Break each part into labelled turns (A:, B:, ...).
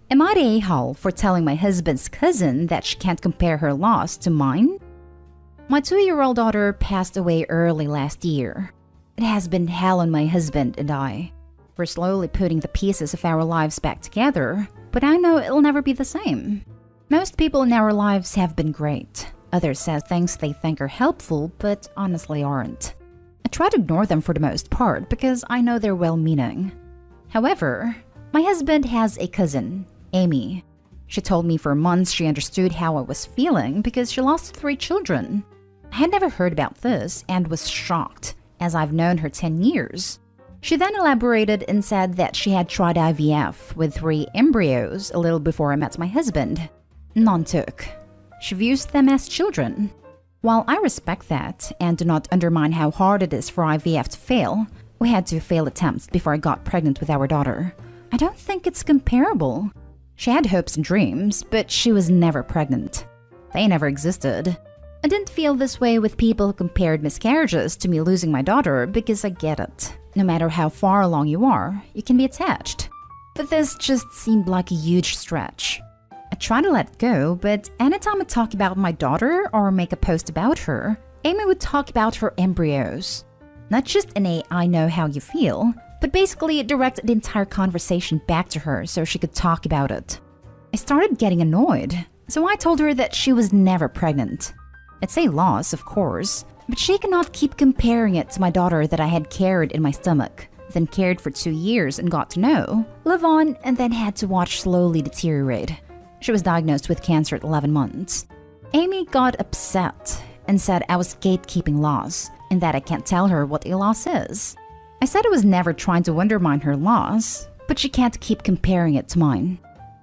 A: Am I the a-hole for telling my husband's cousin that she can't compare her loss to mine? My 2-year-old daughter passed away early last year. It has been hell on my husband and I. We're slowly putting the pieces of our lives back together, but I know it'll never be the same. Most people in our lives have been great. Others say things they think are helpful, but honestly aren't. I try to ignore them for the most part because I know they're well-meaning. However, my husband has a cousin, Amy. She told me for months she understood how I was feeling because she lost 3 children. I had never heard about this and was shocked, as I've known her 10 years. She then elaborated and said that she had tried IVF with 3 embryos a little before I met my husband. None took. She views them as children. While I respect that and do not undermine how hard it is for IVF to fail, we had 2 failed attempts before I got pregnant with our daughter. I don't think it's comparable. She had hopes and dreams, but she was never pregnant. They never existed. I didn't feel this way with people who compared miscarriages to me losing my daughter because I get it. No matter how far along you are, you can be attached. But this just seemed like a huge stretch. I try to let go, but anytime I talk about my daughter or make a post about her, Amy would talk about her embryos. Not just in a I know how you feel, but basically direct the entire conversation back to her so she could talk about it. I started getting annoyed, so I told her that she was never pregnant. It's a loss, of course, but she cannot keep comparing it to my daughter that I had carried in my stomach, then cared for 2 years and got to know, live on, and then had to watch slowly deteriorate. She was diagnosed with cancer at 11 months. Amy got upset and said I was gatekeeping loss and that I can't tell her what a loss is. I said I was never trying to undermine her loss, but she can't keep comparing it to mine.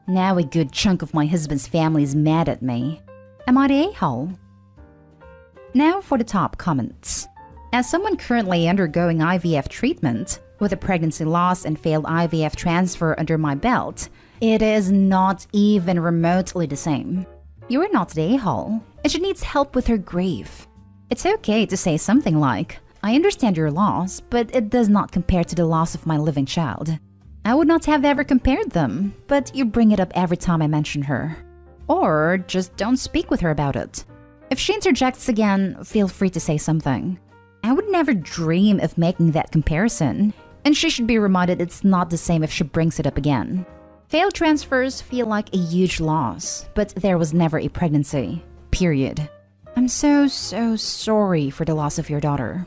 A: Now a good chunk of my husband's family is mad at me. Am I the a-hole? Now for the top comments. As someone currently undergoing IVF treatment, with a pregnancy loss and failed IVF transfer under my belt, it is not even remotely the same. You are not the a-hole, and she needs help with her grief. It's okay to say something like, I understand your loss, but it does not compare to the loss of my living child. I would not have ever compared them, but you bring it up every time I mention her. Or just don't speak with her about it. If she interjects again, feel free to say something. I would never dream of making that comparison, and she should be reminded it's not the same if she brings it up again. Failed transfers feel like a huge loss, but there was never a pregnancy. Period. I'm so sorry for the loss of your daughter.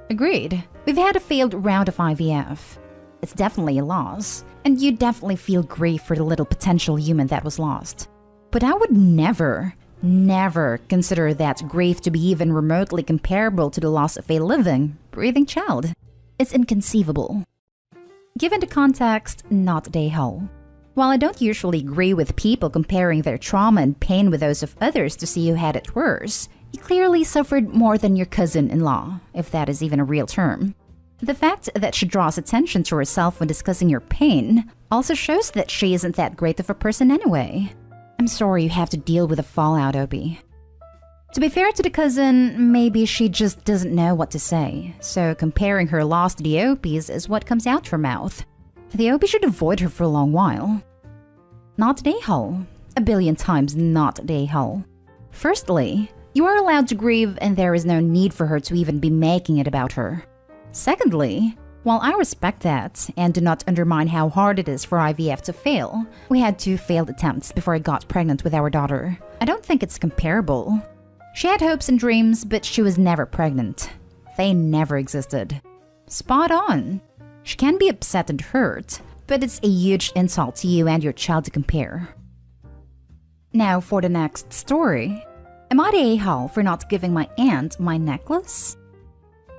A: Agreed. We've had a failed round of IVF. It's definitely a loss, and you definitely feel grief for the little potential human that was lost. But I would never consider that grief to be even remotely comparable to the loss of a living, breathing child. It's inconceivable. Given the context, not the a-hole. While I don't usually agree with people comparing their trauma and pain with those of others to see who had it worse, you clearly suffered more than your cousin-in-law, if that is even a real term. The fact that she draws attention to herself when discussing your pain also shows that she isn't that great of a person anyway. I'm sorry you have to deal with the fallout, Opie. To be fair to the cousin, maybe she just doesn't know what to say, so comparing her loss to the Opie's is what comes out her mouth. The Opie should avoid her for a long while. Not the a-hole. A billion times not the a-hole. Firstly, you are allowed to grieve and there is no need for her to even be making it about her. Secondly, while I respect that and do not undermine how hard it is for IVF to fail, we had 2 failed attempts before I got pregnant with our daughter. I don't think it's comparable. She had hopes and dreams, but she was never pregnant. They never existed. Spot on. She can be upset and hurt, but it's a huge insult to you and your child to compare. Now for the next story. Am I the a-hole for not giving my aunt my necklace?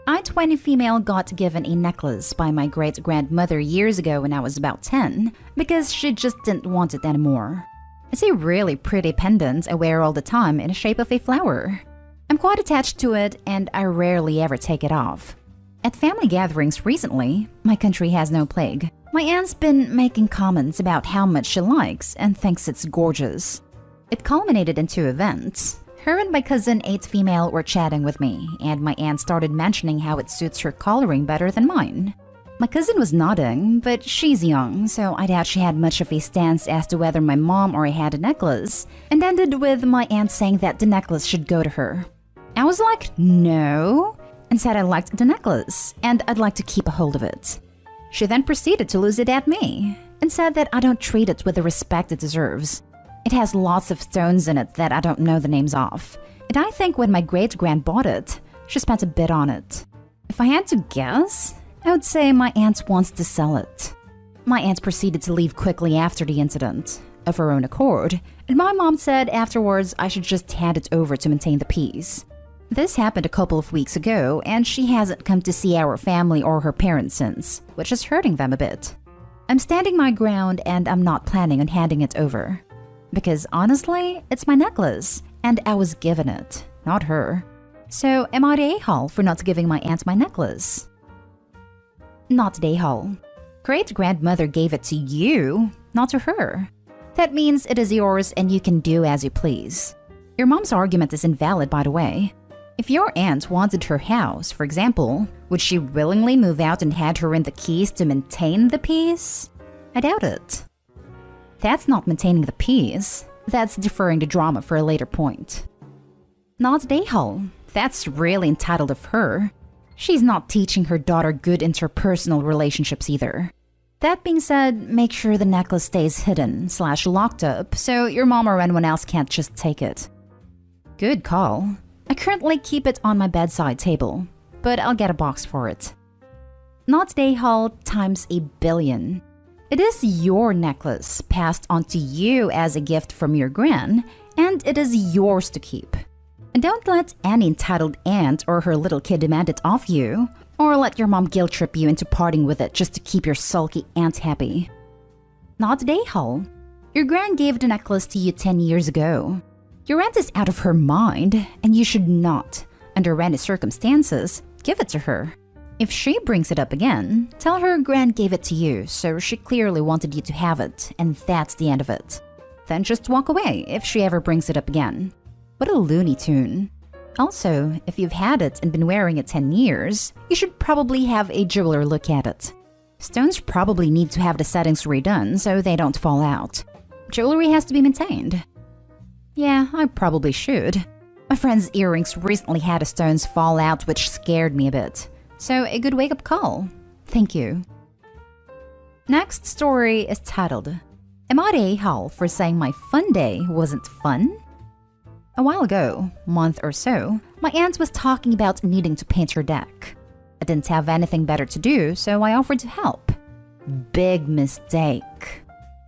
A: I, 20 female, got given a necklace by my great-grandmother years ago when I was about 10 because she just didn't want it anymore. It's a really pretty pendant I wear all the time in the shape of a flower. I'm quite attached to it and I rarely ever take it off. At family gatherings recently, my country has no plague, my aunt's been making comments about how much she likes and thinks it's gorgeous. It culminated in 2 events. Her and my cousin, 8 female, were chatting with me, and my aunt started mentioning how it suits her coloring better than mine. My cousin was nodding, but she's young, so I doubt she had much of a stance as to whether my mom or I had a necklace, and ended with my aunt saying that the necklace should go to her. I was like, no, and said I liked the necklace, and I'd like to keep a hold of it. She then proceeded to lose it at me, and said that I don't treat it with the respect it deserves. It has lots of stones in it that I don't know the names of, and I think when my great-grand bought it, she spent a bit on it. If I had to guess, I would say my aunt wants to sell it. My aunt proceeded to leave quickly after the incident, of her own accord, and my mom said afterwards I should just hand it over to maintain the peace. This happened a couple of weeks ago, and she hasn't come to see our family or her parents since, which is hurting them a bit. I'm standing my ground and I'm not planning on handing it over. Because honestly, it's my necklace, and I was given it, not her. So am I the a-hole for not giving my aunt my necklace? Not the a-hole. Great-grandmother gave it to you, not to her. That means it is yours and you can do as you please. Your mom's argument is invalid, by the way. If your aunt wanted her house, for example, would she willingly move out and hand her in the keys to maintain the peace? I doubt it. That's not maintaining the peace. That's deferring the drama for a later point. Not the a-hole. That's really entitled of her. She's not teaching her daughter good interpersonal relationships either. That being said, make sure the necklace stays hidden/locked up so your mom or anyone else can't just take it. Good call. I currently keep it on my bedside table, but I'll get a box for it. Not the a-hole times a billion. It is your necklace passed on to you as a gift from your gran, and it is yours to keep. And don't let any entitled aunt or her little kid demand it off you, or let your mom guilt trip you into parting with it just to keep your sulky aunt happy. Not the a-hole. Your gran gave the necklace to you 10 years ago. Your aunt is out of her mind, and you should not, under any circumstances, give it to her. If she brings it up again, tell her gran gave it to you, so she clearly wanted you to have it, and that's the end of it. Then just walk away if she ever brings it up again. What a Looney Tune. Also, if you've had it and been wearing it 10 years, you should probably have a jeweler look at it. Stones probably need to have the settings redone so they don't fall out. Jewelry has to be maintained. Yeah, I probably should. My friend's earrings recently had the stones fall out, which scared me a bit. So a good wake-up call. Thank you. Next story is titled, Am I the a-hole for saying my fun day wasn't fun? A while ago, month or so, my aunt was talking about needing to paint her deck. I didn't have anything better to do, so I offered to help. Big mistake.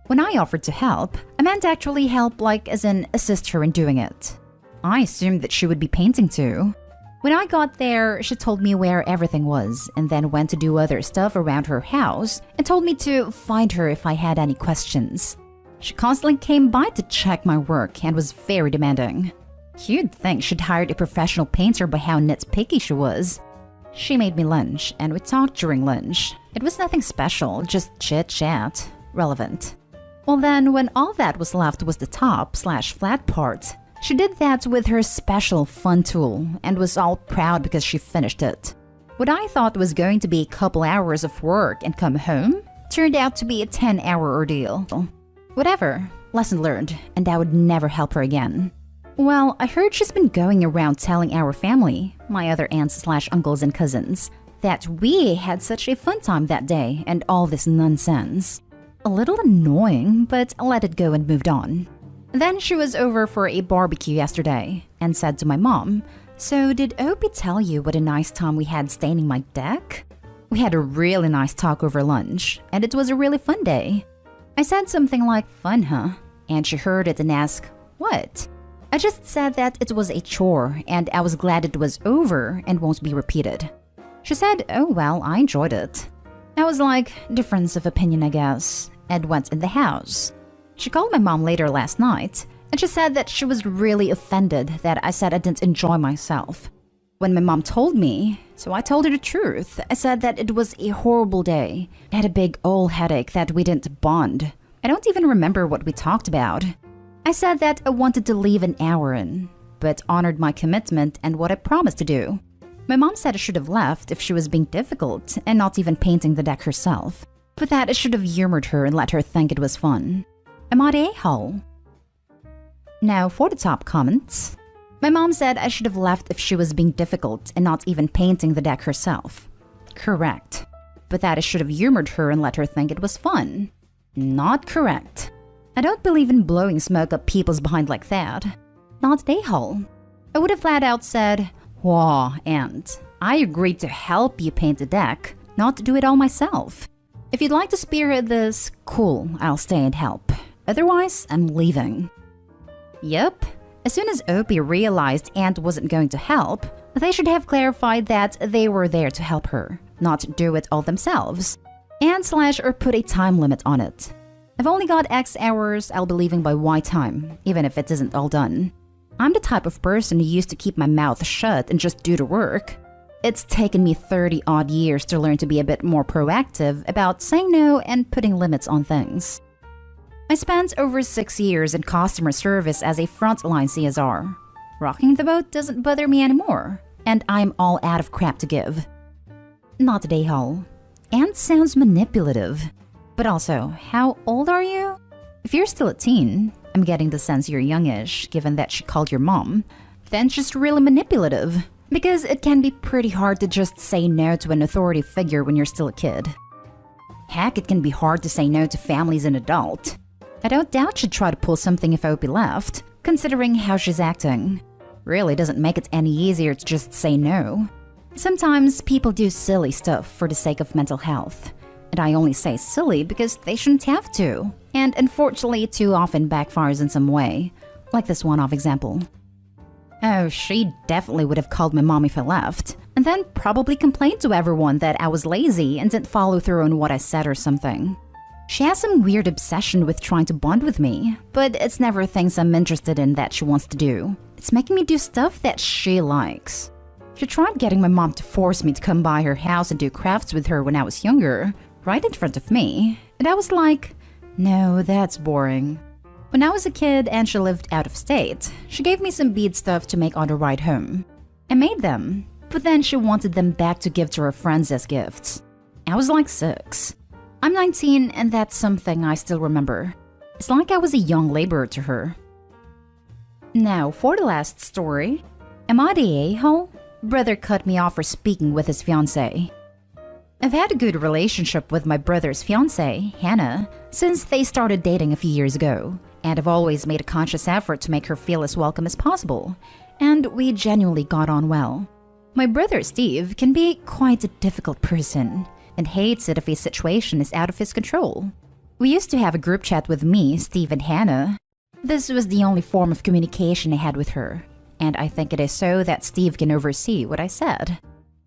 A: When I offered to help, I meant actually help like as in assist her in doing it. I assumed that she would be painting too. When I got there, she told me where everything was and then went to do other stuff around her house and told me to find her if I had any questions. She constantly came by to check my work and was very demanding. You'd think she'd hired a professional painter by how nitpicky she was. She made me lunch and we talked during lunch. It was nothing special, just chit-chat. Relevant. Well then, when all that was left was the top/flat part, she did that with her special fun tool and was all proud because she finished it. What I thought was going to be a couple hours of work and come home turned out to be a 10-hour ordeal. Whatever, lesson learned, and I would never help her again. Well, I heard she's been going around telling our family, my other aunts/uncles and cousins, that we had such a fun time that day and all this nonsense. A little annoying, but I let it go and moved on. Then she was over for a barbecue yesterday and said to my mom, "So did Opie tell you what a nice time we had staining my deck?" We had a really nice talk over lunch, and it was a really fun day. I said something like, "Fun, huh?" And she heard it and asked, "What?" I just said that it was a chore and I was glad it was over and won't be repeated. She said, "Oh well, I enjoyed it." I was like, difference of opinion I guess, and went in the house. She called my mom later last night and she said that she was really offended that I said I didn't enjoy myself. When my mom told me, so I told her the truth. I said that it was a horrible day. I had a big old headache that we didn't bond. I don't even remember what we talked about. I said that I wanted to leave an hour in, but honored my commitment and what I promised to do. My mom said I should have left if she was being difficult and not even painting the deck herself, but that I should have humored her and let her think it was fun. Am I the a-hole? Now for the top comments. My mom said I should have left if she was being difficult and not even painting the deck herself. Correct. But that I should have humored her and let her think it was fun. Not correct. I don't believe in blowing smoke up people's behind like that. Not the a-hole. I would have flat out said, "Wow, and I agreed to help you paint the deck, not to do it all myself. If you'd like to spearhead this, cool, I'll stay and help. Otherwise, I'm leaving." Yep. As soon as Opie realized Aunt wasn't going to help, they should have clarified that they were there to help her, not do it all themselves. And/or put a time limit on it. I've only got X hours, I'll be leaving by Y time, even if it isn't all done. I'm the type of person who used to keep my mouth shut and just do the work. It's taken me 30-odd years to learn to be a bit more proactive about saying no and putting limits on things. I spent over 6 years in customer service as a frontline CSR. Rocking the boat doesn't bother me anymore, and I'm all out of crap to give. Not a day-hole. And sounds manipulative. But also, how old are you? If you're still a teen, I'm getting the sense you're youngish, given that she called your mom, then just really manipulative. Because it can be pretty hard to just say no to an authority figure when you're still a kid. Heck, it can be hard to say no to family as an adult. I don't doubt she'd try to pull something if Opie left, considering how she's acting. Really doesn't make it any easier to just say no. Sometimes people do silly stuff for the sake of mental health. And I only say silly because they shouldn't have to. And unfortunately, it too often backfires in some way. Like this one-off example. Oh, she definitely would have called my mom if I left. And then probably complained to everyone that I was lazy and didn't follow through on what I said or something. She has some weird obsession with trying to bond with me, but it's never things I'm interested in that she wants to do. It's making me do stuff that she likes. She tried getting my mom to force me to come by her house and do crafts with her when I was younger, right in front of me, and I was like, no, that's boring. When I was a kid and she lived out of state, she gave me some bead stuff to make on the ride home. I made them, but then she wanted them back to give to her friends as gifts. I was like 6. I'm 19 and that's something I still remember. It's like I was a young laborer to her. Now for the last story. Am I the a-hole? Brother cut me off for speaking with his fiancée. I've had a good relationship with my brother's fiancée, Hannah, since they started dating a few years ago, and I've always made a conscious effort to make her feel as welcome as possible, and we genuinely got on well. My brother Steve can be quite a difficult person, and hates it if a situation is out of his control. We used to have a group chat with me, Steve, and Hannah. This was the only form of communication I had with her, and I think it is so that Steve can oversee what I said.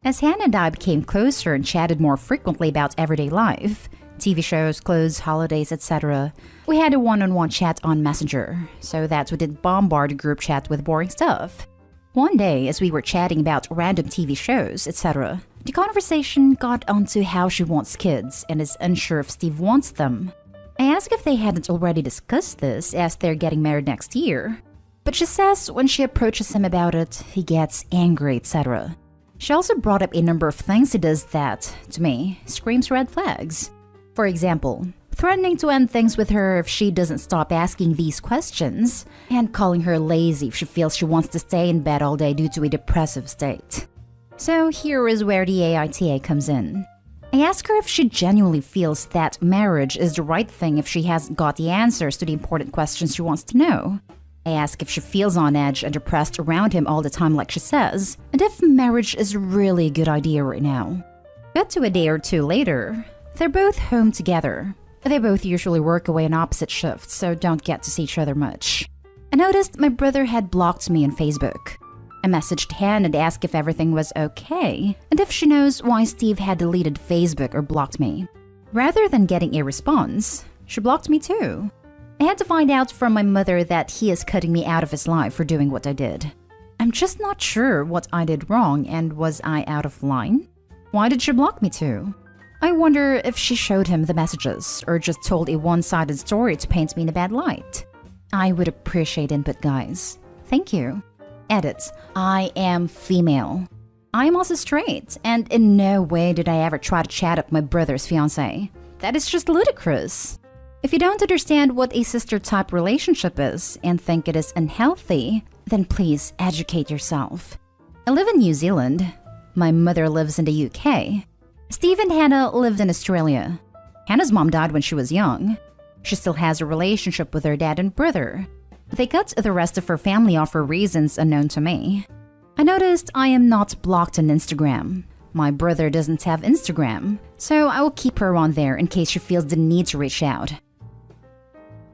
A: As Hannah and I became closer and chatted more frequently about everyday life, TV shows, clothes, holidays, etc., we had a one-on-one chat on Messenger, so that we didn't bombard the group chat with boring stuff. One day, as we were chatting about random TV shows, etc., the conversation got onto how she wants kids and is unsure if Steve wants them. I asked if they hadn't already discussed this as they're getting married next year, but she says when she approaches him about it, he gets angry, etc. She also brought up a number of things he does that, to me, screams red flags. For example, threatening to end things with her if she doesn't stop asking these questions, and calling her lazy if she feels she wants to stay in bed all day due to a depressive state. So here is where the AITA comes in. I ask her if she genuinely feels that marriage is the right thing if she hasn't got the answers to the important questions she wants to know. I ask if she feels on edge and depressed around him all the time like she says, and if marriage is really a good idea right now. Cut to a day or two later, they're both home together. They both usually work away on opposite shifts, so don't get to see each other much. I noticed my brother had blocked me on Facebook. I messaged Hannah and asked if everything was okay, and if she knows why Steve had deleted Facebook or blocked me. Rather than getting a response, she blocked me too. I had to find out from my mother that he is cutting me out of his life for doing what I did. I'm just not sure what I did wrong, and was I out of line? Why did she block me too? I wonder if she showed him the messages, or just told a one-sided story to paint me in a bad light. I would appreciate input, guys. Thank you. Edit. I am female. I am also straight, and in no way did I ever try to chat up my brother's fiancé. That is just ludicrous. If you don't understand what a sister-type relationship is and think it is unhealthy, then please educate yourself. I live in New Zealand. My mother lives in the UK. Steve and Hannah lived in Australia. Hannah's mom died when she was young. She still has a relationship with her dad and brother. They cut the rest of her family off for reasons unknown to me. I noticed I am not blocked on Instagram. My brother doesn't have Instagram, so I will keep her on there in case she feels the need to reach out.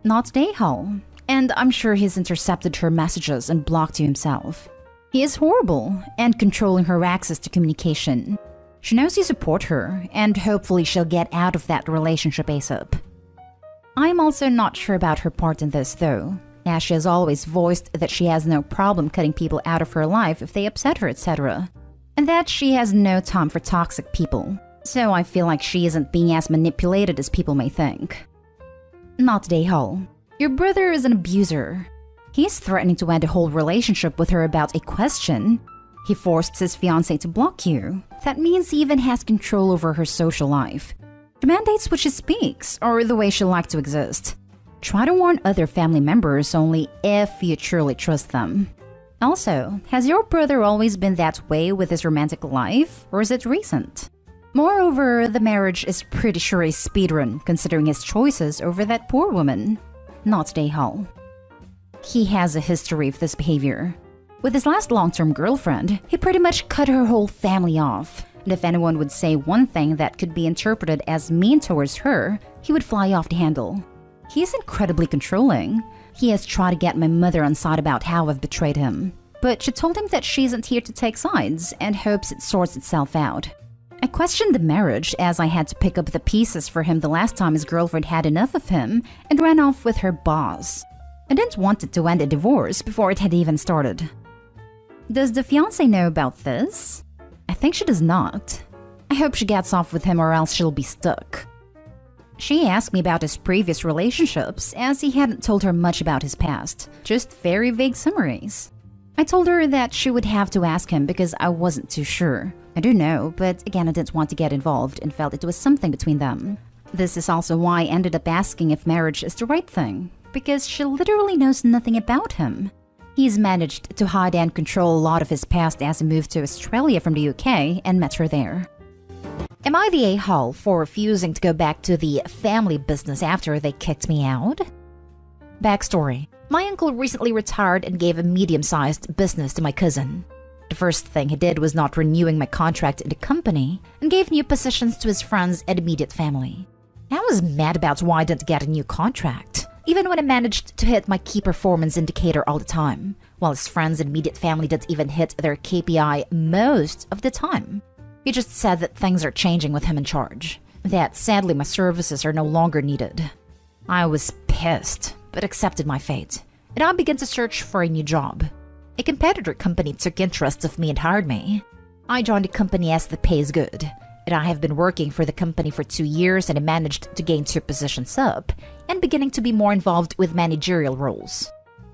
A: Not Dayhall, and I'm sure he's intercepted her messages and blocked you himself. He is horrible and controlling her access to communication. She knows you support her, and hopefully she'll get out of that relationship ASAP. I'm also not sure about her part in this though, as she has always voiced that she has no problem cutting people out of her life if they upset her, etc. And that she has no time for toxic people. So I feel like she isn't being as manipulated as people may think. Not Dayhall. Your brother is an abuser. He's threatening to end a whole relationship with her about a question. He forced his fiancée to block you. That means he even has control over her social life. She mandates what she speaks, or the way she'll like to exist. Try to warn other family members only if you truly trust them. Also, has your brother always been that way with his romantic life, or is it recent? Moreover, the marriage is pretty sure a speedrun considering his choices over that poor woman. Not Dayhall. He has a history of this behavior. With his last long-term girlfriend, he pretty much cut her whole family off. And if anyone would say one thing that could be interpreted as mean towards her, he would fly off the handle. He is incredibly controlling. He has tried to get my mother on side about how I've betrayed him. But she told him that she isn't here to take sides and hopes it sorts itself out. I questioned the marriage as I had to pick up the pieces for him the last time his girlfriend had enough of him and ran off with her boss. I didn't want it to end a divorce before it had even started. Does the fiancé know about this? I think she does not. I hope she gets off with him or else she'll be stuck. She asked me about his previous relationships as he hadn't told her much about his past, just very vague summaries. I told her that she would have to ask him because I wasn't too sure. I do know, but again I didn't want to get involved and felt it was something between them. This is also why I ended up asking if marriage is the right thing, because she literally knows nothing about him. He's managed to hide and control a lot of his past as he moved to Australia from the UK and met her there. Am I the a-hole for refusing to go back to the family business after they kicked me out? Backstory. My uncle recently retired and gave a medium-sized business to my cousin. The first thing he did was not renewing my contract in the company and gave new positions to his friends and immediate family. I was mad about why I didn't get a new contract, even when I managed to hit my key performance indicator all the time, while his friends and immediate family didn't even hit their KPI most of the time. He just said that things are changing with him in charge, that sadly my services are no longer needed. I was pissed, but accepted my fate, and I began to search for a new job. A competitor company took interest of me and hired me. I joined the company as the pay is good, and I have been working for the company for 2 years and I managed to gain 2 positions up and beginning to be more involved with managerial roles.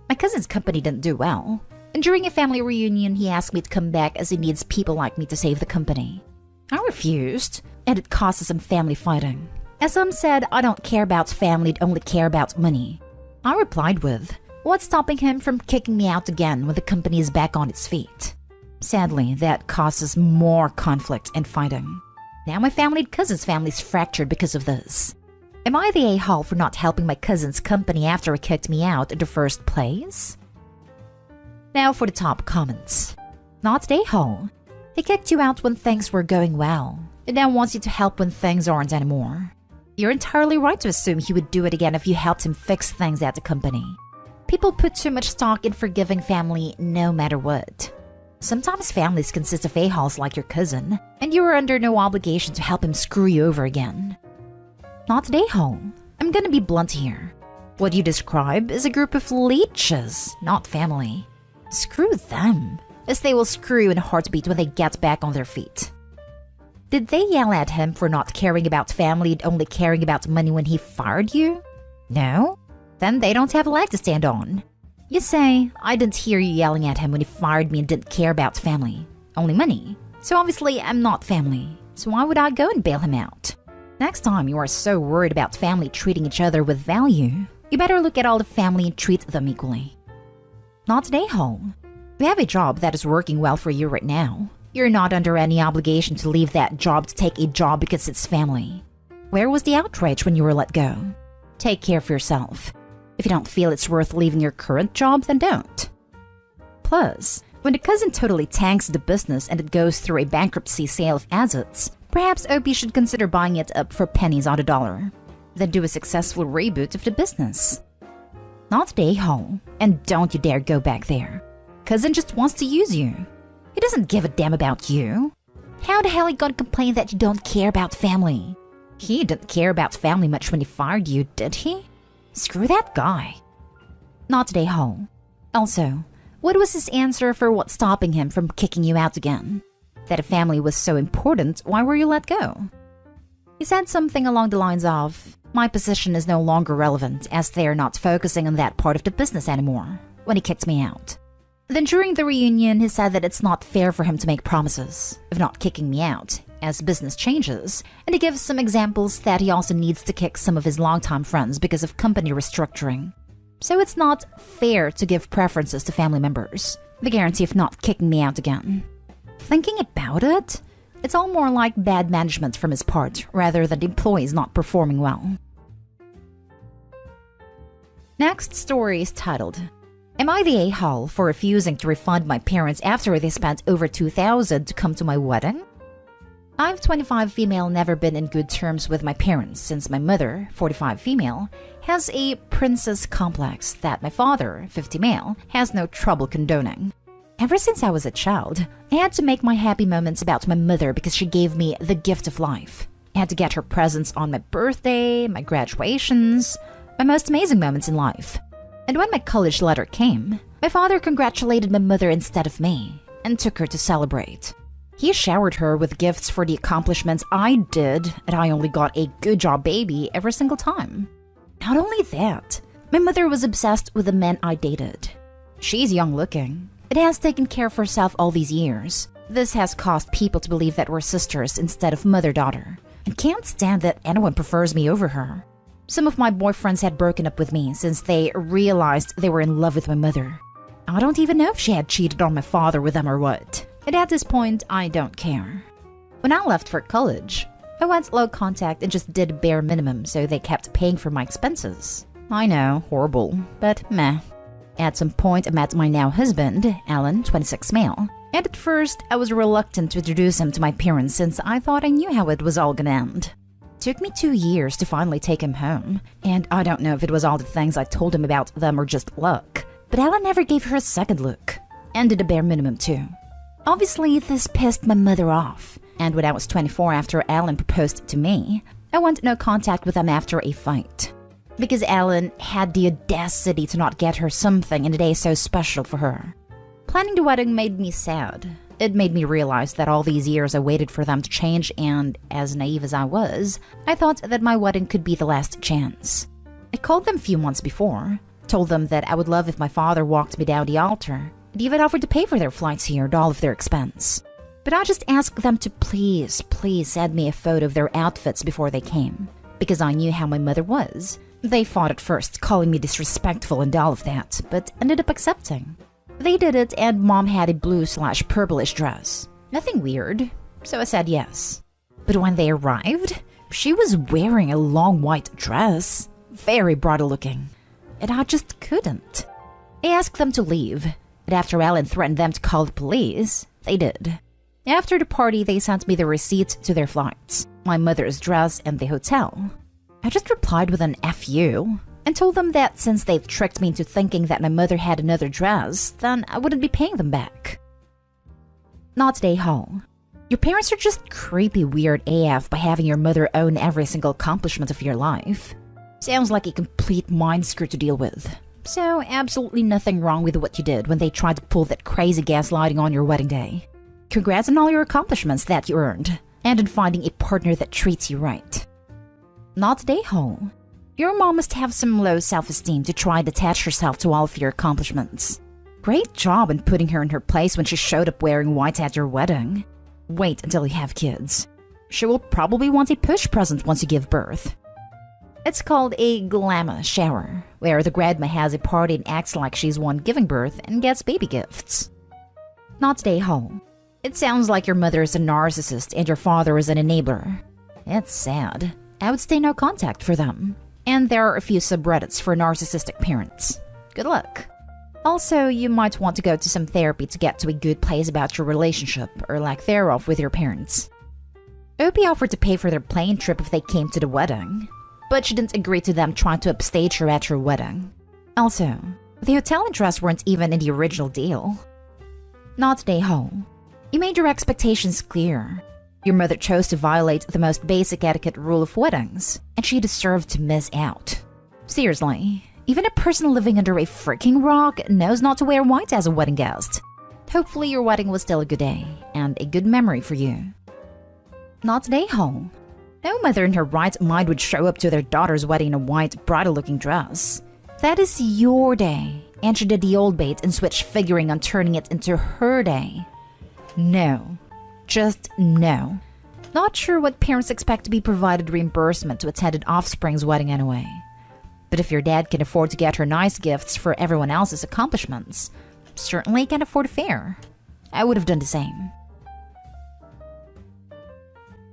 A: My cousin's company didn't do well, and during a family reunion he asked me to come back as he needs people like me to save the company. I refused, and it caused some family fighting. As some said, I don't care about family, I only care about money. I replied with, what's stopping him from kicking me out again when the company is back on its feet? Sadly, that causes more conflict and fighting. Now my family and cousin's family's fractured because of this. Am I the a-hole for not helping my cousin's company after he kicked me out in the first place? Now for the top comments. Not the a-hole. He kicked you out when things were going well, and now wants you to help when things aren't anymore. You're entirely right to assume he would do it again if you helped him fix things at the company. People put too much stock in forgiving family no matter what. Sometimes families consist of a-holes like your cousin, and you are under no obligation to help him screw you over again. Not the a-hole. I'm gonna be blunt here. What you describe is a group of leeches, not family. Screw them, as they will screw you in a heartbeat when they get back on their feet. Did they yell at him for not caring about family and only caring about money when he fired you? No? Then they don't have a leg to stand on. You say, I didn't hear you yelling at him when he fired me and didn't care about family. Only money. So obviously I'm not family, so why would I go and bail him out? Next time you are so worried about family treating each other with value, you better look at all the family and treat them equally. Not today, Hole. You have a job that is working well for you right now. You're not under any obligation to leave that job to take a job because it's family. Where was the outrage when you were let go? Take care of yourself. If you don't feel it's worth leaving your current job, then don't. Plus, when the cousin totally tanks the business and it goes through a bankruptcy sale of assets, perhaps OP should consider buying it up for pennies on the dollar. Then do a successful reboot of the business. Not today, Hole, and don't you dare go back there. Cousin just wants to use you. He doesn't give a damn about you. How the hell are you gonna complain that you don't care about family? He didn't care about family much when he fired you, did he? Screw that guy. Not today, Hole. Also, what was his answer for what's stopping him from kicking you out again? That if family was so important, why were you let go? He said something along the lines of, "My position is no longer relevant as they are not focusing on that part of the business anymore," when he kicked me out. Then during the reunion, he said that it's not fair for him to make promises of not kicking me out as business changes, and he gives some examples that he also needs to kick some of his longtime friends because of company restructuring. So it's not fair to give preferences to family members, the guarantee of not kicking me out again. Thinking about it, it's all more like bad management from his part rather than the employees not performing well. Next story is titled, "Am I the a-hole for refusing to refund my parents after they spent over $2,000 to come to my wedding?" I'm 25 female, never been in good terms with my parents since my mother, 45 female, has a princess complex that my father, 50 male, has no trouble condoning. Ever since I was a child, I had to make my happy moments about my mother because she gave me the gift of life. I had to get her presents on my birthday, my graduations, my most amazing moments in life. And when my college letter came, my father congratulated my mother instead of me and took her to celebrate. He showered her with gifts for the accomplishments I did, and I only got a good job baby every single time. Not only that, my mother was obsessed with the men I dated. She's young looking. It has taken care of herself all these years. This has caused people to believe that we're sisters instead of mother-daughter, and can't stand that anyone prefers me over her. Some of my boyfriends had broken up with me since they realized they were in love with my mother. I don't even know if she had cheated on my father with them or what. And at this point, I don't care. When I left for college, I went low contact and just did bare minimum, so they kept paying for my expenses. I know, horrible, but meh. At some point, I met my now husband, Alan, 26 male. And at first, I was reluctant to introduce him to my parents since I thought I knew how it was all gonna end. It took me 2 years to finally take him home, and I don't know if it was all the things I told him about them or just luck, but Alan never gave her a second look, and did a bare minimum too. Obviously, this pissed my mother off, and when I was 24 after Alan proposed to me, I went no contact with them after a fight. Because Alan had the audacity to not get her something in a day so special for her. Planning the wedding made me sad. It made me realize that all these years I waited for them to change, and as naive as I was, I thought that my wedding could be the last chance. I called them a few months before, told them that I would love if my father walked me down the altar, and even offered to pay for their flights here at all of their expense. But I just asked them to please send me a photo of their outfits before they came, because I knew how my mother was. They fought at first, calling me disrespectful and all of that, but ended up accepting. They did it, and Mom had a blue/purplish dress. Nothing weird, so I said yes. But when they arrived, she was wearing a long white dress, very bridal looking, and I just couldn't. I asked them to leave, but after Alan threatened them to call the police, they did. After the party, they sent me the receipts to their flights, my mother's dress, and the hotel. I just replied with an F you, and told them that since they've tricked me into thinking that my mother had another dress, then I wouldn't be paying them back. Not today, Hall. Your parents are just creepy weird AF by having your mother own every single accomplishment of your life. Sounds like a complete mind screw to deal with. So absolutely nothing wrong with what you did when they tried to pull that crazy gaslighting on your wedding day. Congrats on all your accomplishments that you earned, and in finding a partner that treats you right. Not today, Hall. Your mom must have some low self-esteem to try and attach herself to all of your accomplishments. Great job in putting her in her place when she showed up wearing white at your wedding. Wait until you have kids. She will probably want a push present once you give birth. It's called a glamour shower, where the grandma has a party and acts like she's one giving birth and gets baby gifts. Not day home. It sounds like your mother is a narcissist and your father is an enabler. It's sad. I would stay no contact for them. And there are a few subreddits for narcissistic parents. Good luck. Also, you might want to go to some therapy to get to a good place about your relationship or lack thereof with your parents. Opie offered to pay for their plane trip if they came to the wedding, but she didn't agree to them trying to upstage her at her wedding. Also, the hotel and dress weren't even in the original deal. Not day home. You made your expectations clear. Your mother chose to violate the most basic etiquette rule of weddings, and she deserved to miss out. Seriously, even a person living under a freaking rock knows not to wear white as a wedding guest. Hopefully your wedding was still a good day, and a good memory for you. Not day home. No mother in her right mind would show up to their daughter's wedding in a white, bridal-looking dress. That is your day, and she did the old bait and switched figuring on turning it into her day. No. Just no. Not sure what parents expect to be provided reimbursement to attend an offspring's wedding anyway. But if your dad can afford to get her nice gifts for everyone else's accomplishments, certainly can afford a fare. I would have done the same.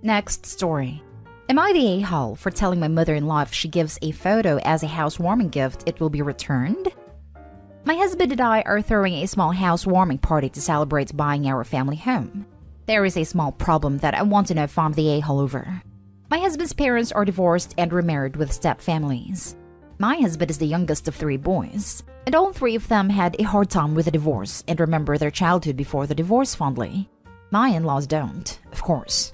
A: Next story. Am I the a-hole for telling my mother-in-law if she gives a photo as a housewarming gift, it will be returned? My husband and I are throwing a small housewarming party to celebrate buying our family home. There is a small problem that I want to know if I'm the a-hole over. My husband's parents are divorced and remarried with step-families. My husband is the youngest of 3 boys, and all 3 of them had a hard time with a divorce and remember their childhood before the divorce fondly. My in-laws don't, of course.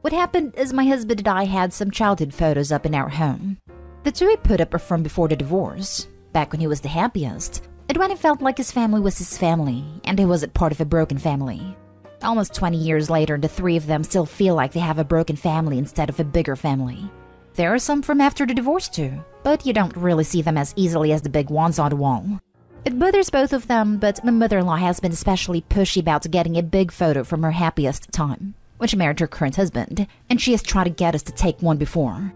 A: What happened is my husband and I had some childhood photos up in our home. The 2 he put up are from before the divorce, back when he was the happiest, and when he felt like his family was his family, and he wasn't part of a broken family. Almost 20 years later, the 3 of them still feel like they have a broken family instead of a bigger family. There are some from after the divorce too, but you don't really see them as easily as the big ones on the wall. It bothers both of them, but my mother-in-law has been especially pushy about getting a big photo from her happiest time, when she married her current husband, and she has tried to get us to take one before.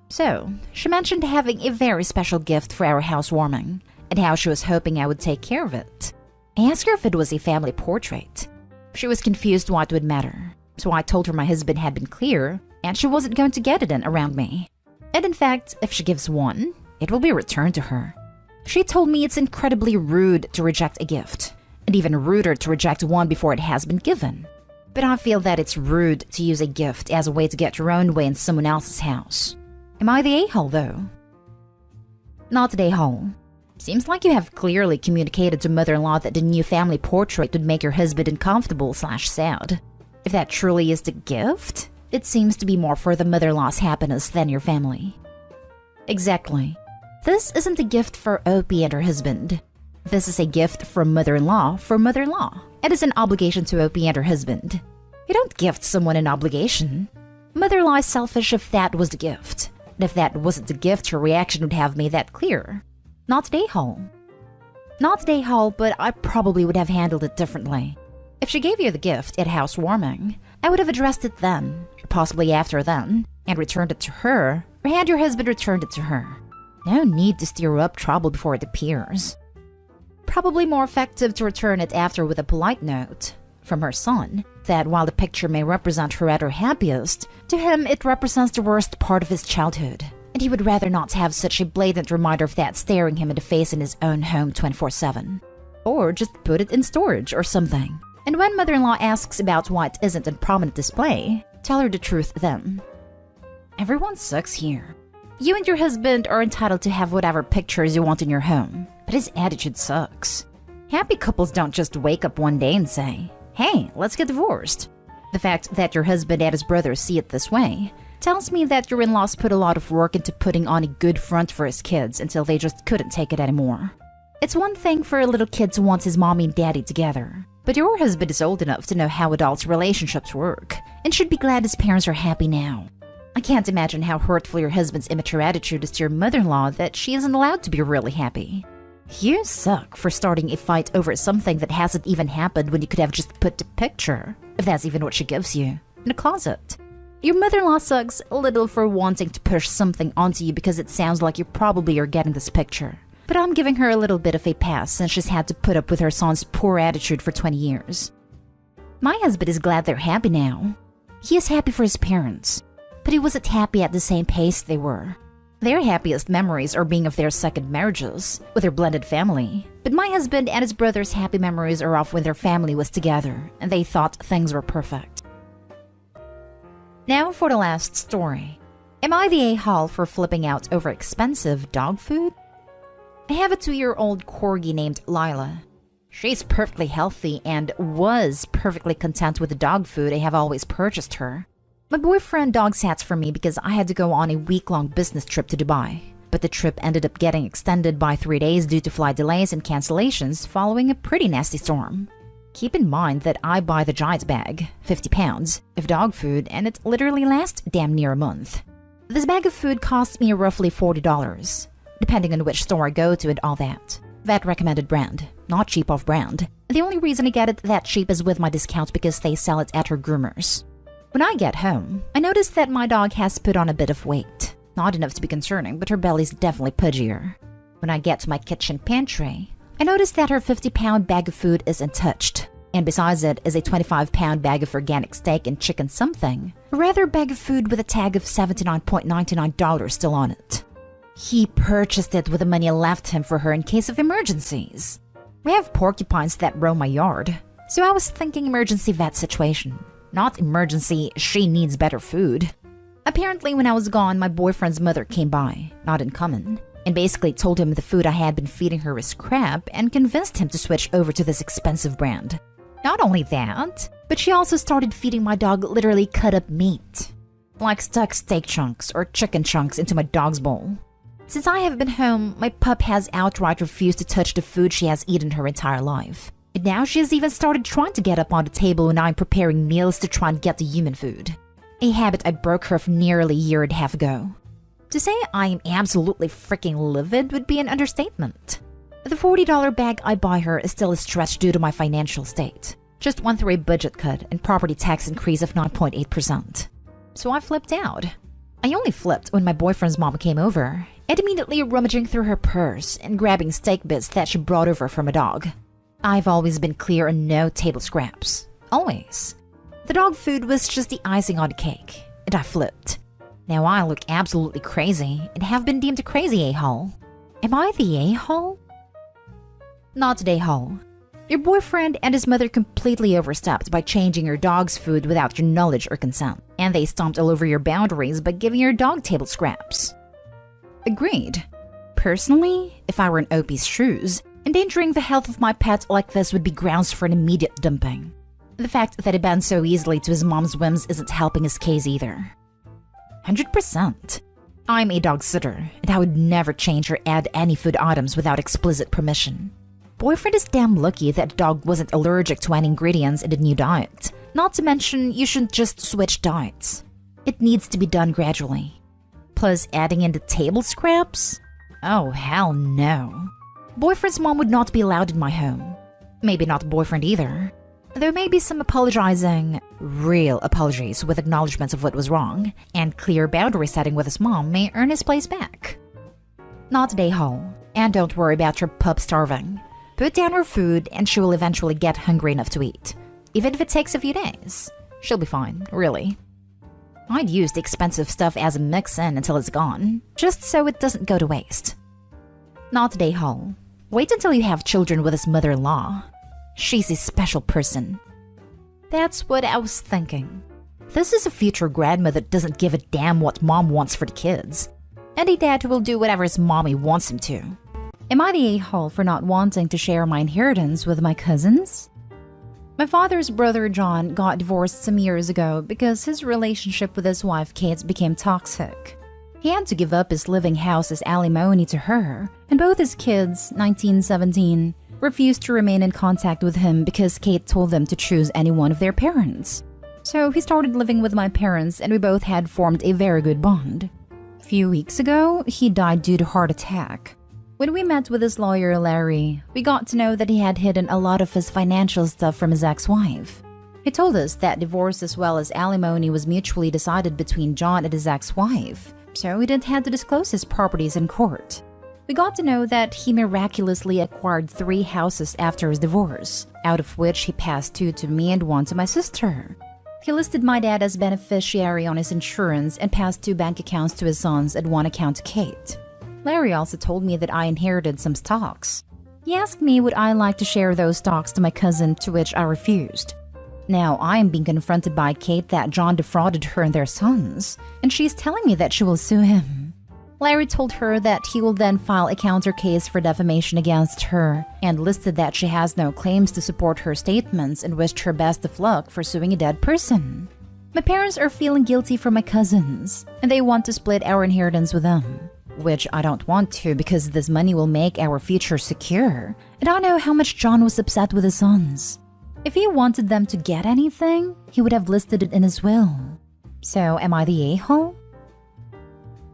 A: So, she mentioned having a very special gift for our housewarming, and how she was hoping I would take care of it. I asked her if it was a family portrait. She was confused why it would matter, so I told her my husband had been clear, and she wasn't going to get it in around me. And in fact, if she gives one, it will be returned to her. She told me it's incredibly rude to reject a gift, and even ruder to reject one before it has been given. But I feel that it's rude to use a gift as a way to get your own way in someone else's house. Am I the a-hole though? Not the a-hole. Seems like you have clearly communicated to mother-in-law that the new family portrait would make your husband uncomfortable/sad. If that truly is the gift, it seems to be more for the mother-in-law's happiness than your family. Exactly. This isn't a gift for Opie and her husband. This is a gift from mother-in-law for mother-in-law. It is an obligation to Opie and her husband. You don't gift someone an obligation. Mother-in-law is selfish if that was the gift. And if that wasn't the gift, her reaction would have made that clear. Not the a-hole. Not the a-hole, but I probably would have handled it differently. If she gave you the gift at housewarming, I would have addressed it then, or possibly after then, and returned it to her, or had your husband returned it to her. No need to stir up trouble before it appears. Probably more effective to return it after with a polite note from her son that while the picture may represent her at her happiest, to him it represents the worst part of his childhood, and he would rather not have such a blatant reminder of that staring him in the face in his own home 24/7. Or just put it in storage or something. And when mother-in-law asks about why it isn't in prominent display, tell her the truth then. Everyone sucks here. You and your husband are entitled to have whatever pictures you want in your home, but his attitude sucks. Happy couples don't just wake up one day and say, "Hey, let's get divorced." The fact that your husband and his brother see it this way tells me that your in-laws put a lot of work into putting on a good front for his kids until they just couldn't take it anymore. It's one thing for a little kid to want his mommy and daddy together, but your husband is old enough to know how adults' relationships work and should be glad his parents are happy now. I can't imagine how hurtful your husband's immature attitude is to your mother-in-law that she isn't allowed to be really happy. You suck for starting a fight over something that hasn't even happened when you could have just put the picture. if that's even what she gives you, in a closet. Your mother-in-law sucks a little for wanting to push something onto you because it sounds like you probably are getting this picture. But I'm giving her a little bit of a pass since she's had to put up with her son's poor attitude for 20 years. My husband is glad they're happy now. He is happy for his parents, but he wasn't happy at the same pace they were. Their happiest memories are being of their second marriages, with their blended family. But my husband and his brother's happy memories are of when their family was together, and they thought things were perfect. Now for the last story. Am I the a-hole for flipping out over expensive dog food? I have a 2-year-old corgi named Lila. She's perfectly healthy and was perfectly content with the dog food I have always purchased her. My boyfriend dog sat for me because I had to go on a week-long business trip to Dubai. But the trip ended up getting extended by 3 days due to flight delays and cancellations following a pretty nasty storm. Keep in mind that I buy the giant bag, 50 pounds, of dog food, and it literally lasts damn near a month. This bag of food costs me roughly $40, depending on which store I go to and all that. Vet recommended brand, not cheap off brand. The only reason I get it that cheap is with my discount because they sell it at her groomers. When I get home, I notice that my dog has put on a bit of weight. Not enough to be concerning, but her belly's definitely pudgier. When I get to my kitchen pantry, I notice that her 50-pound bag of food is untouched. And besides it is a 25-pound bag of organic steak and chicken something. A rather bag of food with a tag of $79.99 still on it. He purchased it with the money I left him for her in case of emergencies. We have porcupines that roam my yard, so I was thinking emergency vet situation. Not emergency, she needs better food. Apparently when I was gone, my boyfriend's mother came by, not uncommon, and basically told him the food I had been feeding her was crap and convinced him to switch over to this expensive brand. Not only that, but she also started feeding my dog literally cut up meat. Like stuck steak chunks or chicken chunks into my dog's bowl. Since I have been home, my pup has outright refused to touch the food she has eaten her entire life. And now she has even started trying to get up on the table when I'm preparing meals to try and get the human food. A habit I broke her of nearly a year and a half ago. To say I am absolutely freaking livid would be an understatement. The $40 bag I buy her is still a stretch due to my financial state. Just went through a budget cut and property tax increase of 9.8%. So I flipped out. I only flipped when my boyfriend's mom came over and immediately rummaging through her purse and grabbing steak bits that she brought over from a dog. I've always been clear on no table scraps. Always. The dog food was just the icing on the cake, and I flipped. Now I look absolutely crazy and have been deemed a crazy a-hole. Am I the a-hole? Not the a-hole. Your boyfriend and his mother completely overstepped by changing your dog's food without your knowledge or consent, and they stomped all over your boundaries by giving your dog table scraps. Agreed. Personally, if I were in Opie's shoes, endangering the health of my pet like this would be grounds for an immediate dumping. The fact that he bends so easily to his mom's whims isn't helping his case either. 100%. I'm a dog sitter, and I would never change or add any food items without explicit permission. Boyfriend is damn lucky that the dog wasn't allergic to any ingredients in the new diet. Not to mention, you shouldn't just switch diets. It needs to be done gradually. Plus, adding in the table scraps? Oh, hell no. Boyfriend's mom would not be allowed in my home. Maybe not boyfriend either. There may be some apologizing, real apologies with acknowledgements of what was wrong, and clear boundary setting with his mom may earn his place back. Not a hole, and don't worry about your pup starving. Put down her food and she will eventually get hungry enough to eat. Even if it takes a few days. She'll be fine, really. I'd use the expensive stuff as a mix-in until it's gone, just so it doesn't go to waste. Not a hole. Wait until you have children with his mother-in-law. She's a special person. That's what I was thinking. This is a future grandma that doesn't give a damn what mom wants for the kids. And a dad who will do whatever his mommy wants him to. Am I the a-hole for not wanting to share my inheritance with my cousins? My father's brother John got divorced some years ago because his relationship with his wife Kate became toxic. He had to give up his living house as alimony to her, and both his kids, 19 and 17, refused to remain in contact with him because Kate told them to choose any one of their parents. So he started living with my parents and we both had formed a very good bond. A few weeks ago, he died due to heart attack. When we met with his lawyer, Larry, we got to know that he had hidden a lot of his financial stuff from his ex-wife. He told us that divorce as well as alimony was mutually decided between John and his ex-wife, so he didn't have to disclose his properties in court. We got to know that he miraculously acquired 3 houses after his divorce, out of which he passed 2 to me and 1 to my sister. He listed my dad as beneficiary on his insurance and passed 2 bank accounts to his sons and 1 account to Kate. Larry also told me that I inherited some stocks. He asked me would I like to share those stocks to my cousin, to which I refused. Now I am being confronted by Kate that John defrauded her and their sons, and she's telling me that she will sue him. Larry told her that he will then file a counter case for defamation against her, and listed that she has no claims to support her statements and wished her best of luck for suing a dead person. My parents are feeling guilty for my cousins, and they want to split our inheritance with them, which I don't want to because this money will make our future secure, and I know how much John was upset with his sons. If he wanted them to get anything, he would have listed it in his will. So am I the a-hole?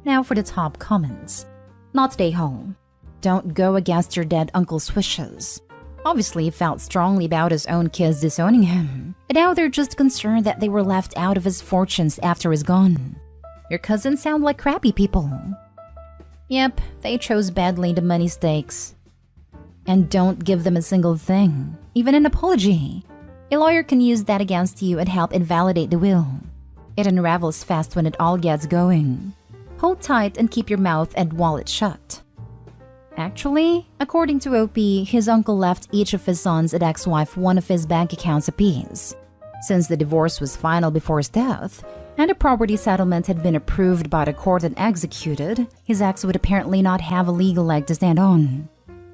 A: Now for the top comments. Not the a-hole. Don't go against your dead uncle's wishes. Obviously, he felt strongly about his own kids disowning him, and now they're just concerned that they were left out of his fortunes after he's gone. Your cousins sound like crappy people. Yep, they chose badly the money stakes. And don't give them a single thing, even an apology. A lawyer can use that against you and help invalidate the will. It unravels fast when it all gets going. Hold tight and keep your mouth and wallet shut. Actually, according to OP, his uncle left each of his sons and ex-wife 1 of his bank accounts apiece. Since the divorce was final before his death, and a property settlement had been approved by the court and executed, his ex would apparently not have a legal leg to stand on.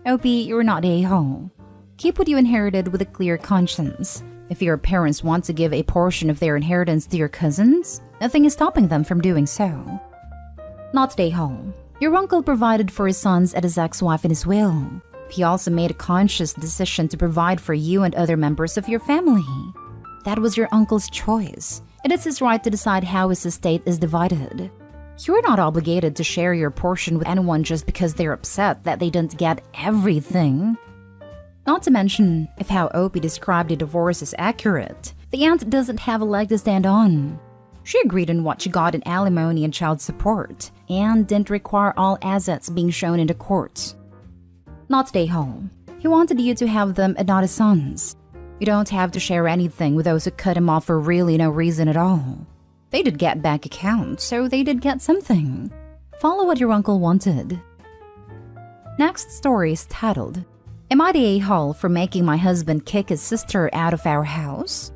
A: OP, you're not a hoe. Keep what you inherited with a clear conscience. If your parents want to give a portion of their inheritance to your cousins, nothing is stopping them from doing so. Not a hoe. Your uncle provided for his sons and his ex-wife in his will. He also made a conscious decision to provide for you and other members of your family. That was your uncle's choice. It is his right to decide how his estate is divided. You are not obligated to share your portion with anyone just because they're upset that they didn't get everything. Not to mention, if how Opie described the divorce is accurate, the aunt doesn't have a leg to stand on. She agreed on what she got in alimony and child support, and didn't require all assets being shown in the court. Not stay home. He wanted you to have them and not his sons. You don't have to share anything with those who cut him off for really no reason at all. They did get bank accounts, so they did get something. Follow what your uncle wanted. Next story is titled, Am I the a-hole for making my husband kick his sister out of our house?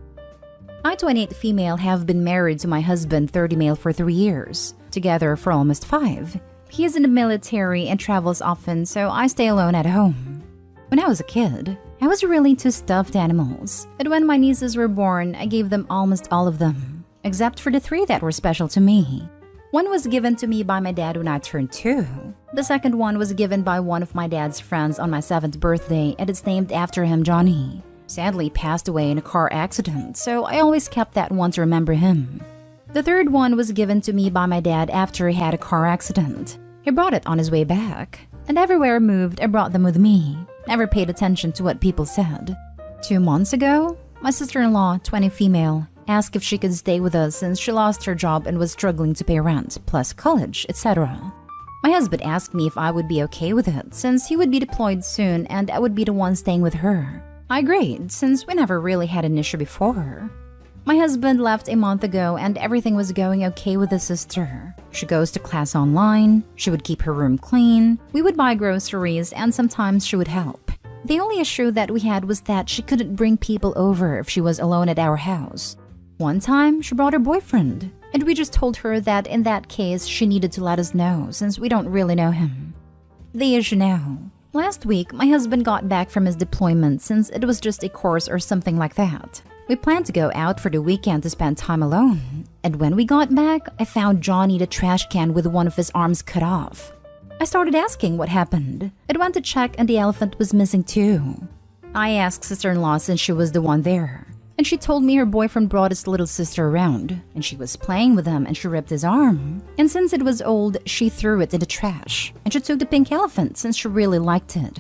A: I, 28 female, have been married to my husband, 30 male, for 3 years, together for almost 5. He is in the military and travels often, so I stay alone at home. When I was a kid, I was really into stuffed animals, and when my nieces were born, I gave them almost all of them, except for the 3 that were special to me. One was given to me by my dad when I turned 2. The second one was given by one of my dad's friends on my 7th birthday, and it's named after him, Johnny. Sadly passed away in a car accident, so I always kept that one to remember him. The third one was given to me by my dad after he had a car accident. He brought it on his way back, and everywhere I moved, I brought them with me. Never paid attention to what people said. 2 months ago, my sister-in-law, 20 female, asked if she could stay with us since she lost her job and was struggling to pay rent, plus college, etc. My husband asked me if I would be okay with it since he would be deployed soon and I would be the one staying with her. I agreed since we never really had an issue before. My husband left a month ago and everything was going okay with his sister. She goes to class online, she would keep her room clean, we would buy groceries, and sometimes she would help. The only issue that we had was that she couldn't bring people over if she was alone at our house. One time, she brought her boyfriend, and we just told her that in that case, she needed to let us know since we don't really know him. The issue now. Last week, my husband got back from his deployment since it was just a course or something like that. We planned to go out for the weekend to spend time alone. And when we got back, I found Johnny the trash can with one of his arms cut off. I started asking what happened. I went to check and the elephant was missing too. I asked sister-in-law since she was the one there. And she told me her boyfriend brought his little sister around, and she was playing with him and she ripped his arm. And since it was old, she threw it in the trash, and she took the pink elephant since she really liked it.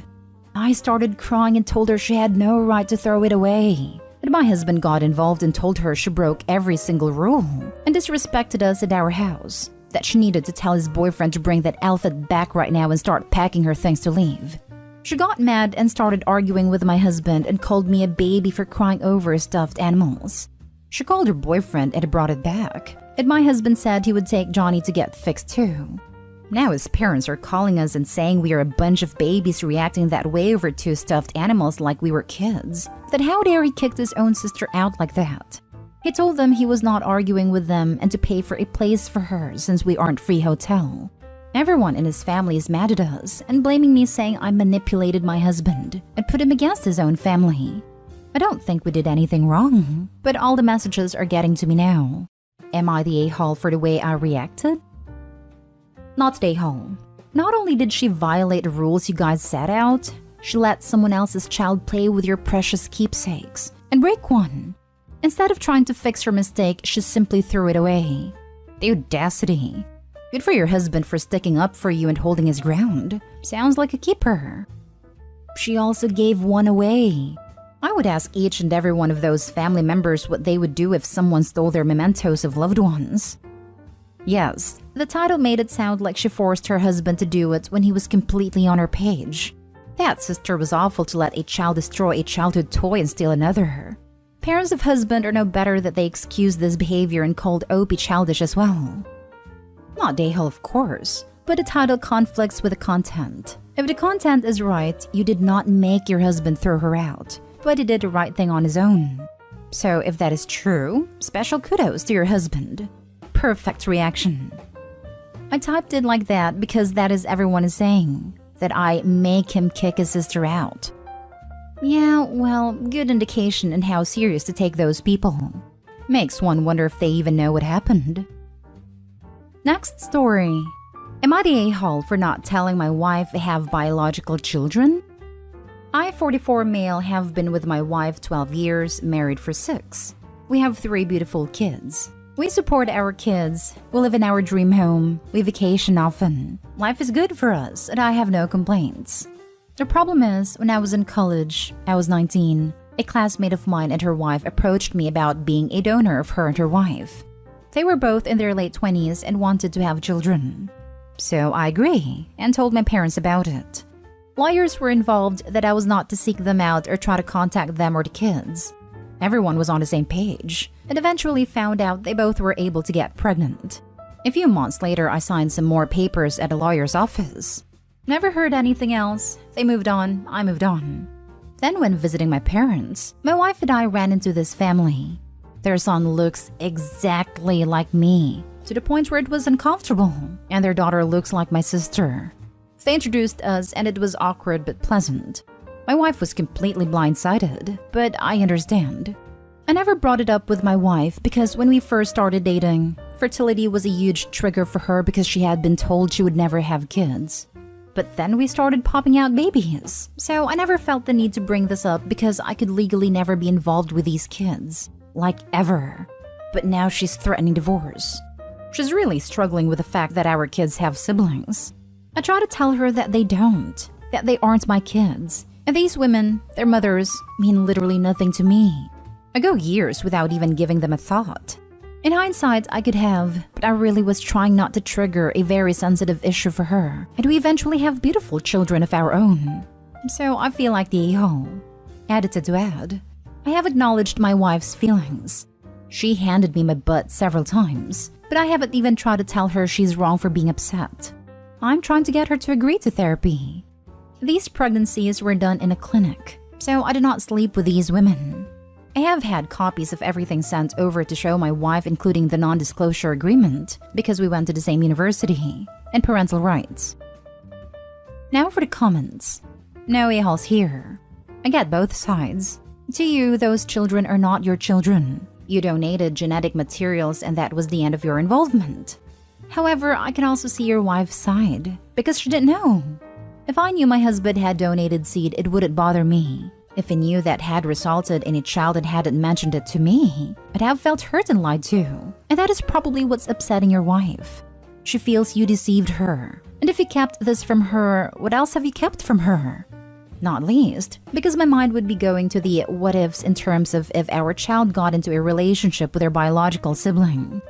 A: I started crying and told her she had no right to throw it away. But my husband got involved and told her she broke every single rule and disrespected us at our house, that she needed to tell his boyfriend to bring that elephant back right now and start packing her things to leave. She got mad and started arguing with my husband and called me a baby for crying over stuffed animals. She called her boyfriend and brought it back, and my husband said he would take Johnny to get fixed too. Now his parents are calling us and saying we are a bunch of babies reacting that way over two stuffed animals like we were kids. That how dare he kicked his own sister out like that. He told them he was not arguing with them and to pay for a place for her since we aren't free hotel. Everyone in his family is mad at us and blaming me, saying I manipulated my husband and put him against his own family. I don't think we did anything wrong, but all the messages are getting to me now. Am I the a-hole for the way I reacted? Not the a-hole. Not only did she violate the rules you guys set out, she let someone else's child play with your precious keepsakes and break one. Instead of trying to fix her mistake, she simply threw it away. The audacity. Good for your husband for sticking up for you and holding his ground. Sounds like a keeper. She also gave one away. I would ask each and every one of those family members what they would do if someone stole their mementos of loved ones. Yes, the title made it sound like she forced her husband to do it when he was completely on her page. That sister was awful to let a child destroy a childhood toy and steal another. Parents of husband are no better that they excuse this behavior and called OP childish as well. Not a-hole, of course, but the title conflicts with the content. If the content is right, you did not make your husband throw her out, but he did the right thing on his own. So if that is true, special kudos to your husband. Perfect reaction. I typed it like that because that is everyone is saying, that I make him kick his sister out. Yeah, well, good indication in how serious to take those people. Makes one wonder if they even know what happened. Next story. Am I the a-hole for not telling my wife I have biological children? I, 44 male, have been with my wife 12 years, married for 6. We have 3 beautiful kids. We support our kids, we live in our dream home, we vacation often. Life is good for us and I have no complaints. The problem is, when I was in college, I was 19, a classmate of mine and her wife approached me about being a donor of her and her wife. They were both in their late 20s and wanted to have children. So I agree and told my parents about it. Lawyers were involved that I was not to seek them out or try to contact them or the kids. Everyone was on the same page and eventually found out they both were able to get pregnant. A few months later, I signed some more papers at a lawyer's office. Never heard anything else. They moved on, I moved on. Then when visiting my parents, my wife and I ran into this family. Their son looks exactly like me, to the point where it was uncomfortable, and their daughter looks like my sister. They introduced us and it was awkward but pleasant. My wife was completely blindsided, but I understand. I never brought it up with my wife because when we first started dating, fertility was a huge trigger for her because she had been told she would never have kids. But then we started popping out babies, so I never felt the need to bring this up because I could legally never be involved with these kids. Like ever. But now she's threatening divorce. She's really struggling with the fact that our kids have siblings. I try to tell her that they don't, that they aren't my kids. And these women, their mothers, mean literally nothing to me. I go years without even giving them a thought. In hindsight, I could have, but I really was trying not to trigger a very sensitive issue for her. And we eventually have beautiful children of our own. So I feel like the a-hole. Edited to add, I have acknowledged my wife's feelings. She handed me my butt several times, but I haven't even tried to tell her she's wrong for being upset. I'm trying to get her to agree to therapy. These pregnancies were done in a clinic, so I did not sleep with these women. I have had copies of everything sent over to show my wife, including the non-disclosure agreement, because we went to the same university, and parental rights. Now for the comments. No a-holes here. I get both sides. To you, those children are not your children. You donated genetic materials and that was the end of your involvement. However, I can also see your wife's side, because she didn't know. If I knew my husband had donated seed, it wouldn't bother me. If I knew that had resulted in a child and hadn't mentioned it to me, I'd have felt hurt and lied too. And that is probably what's upsetting your wife. She feels you deceived her. And if you kept this from her, what else have you kept from her? Not least, because my mind would be going to the what ifs in terms of if our child got into a relationship with their biological sibling.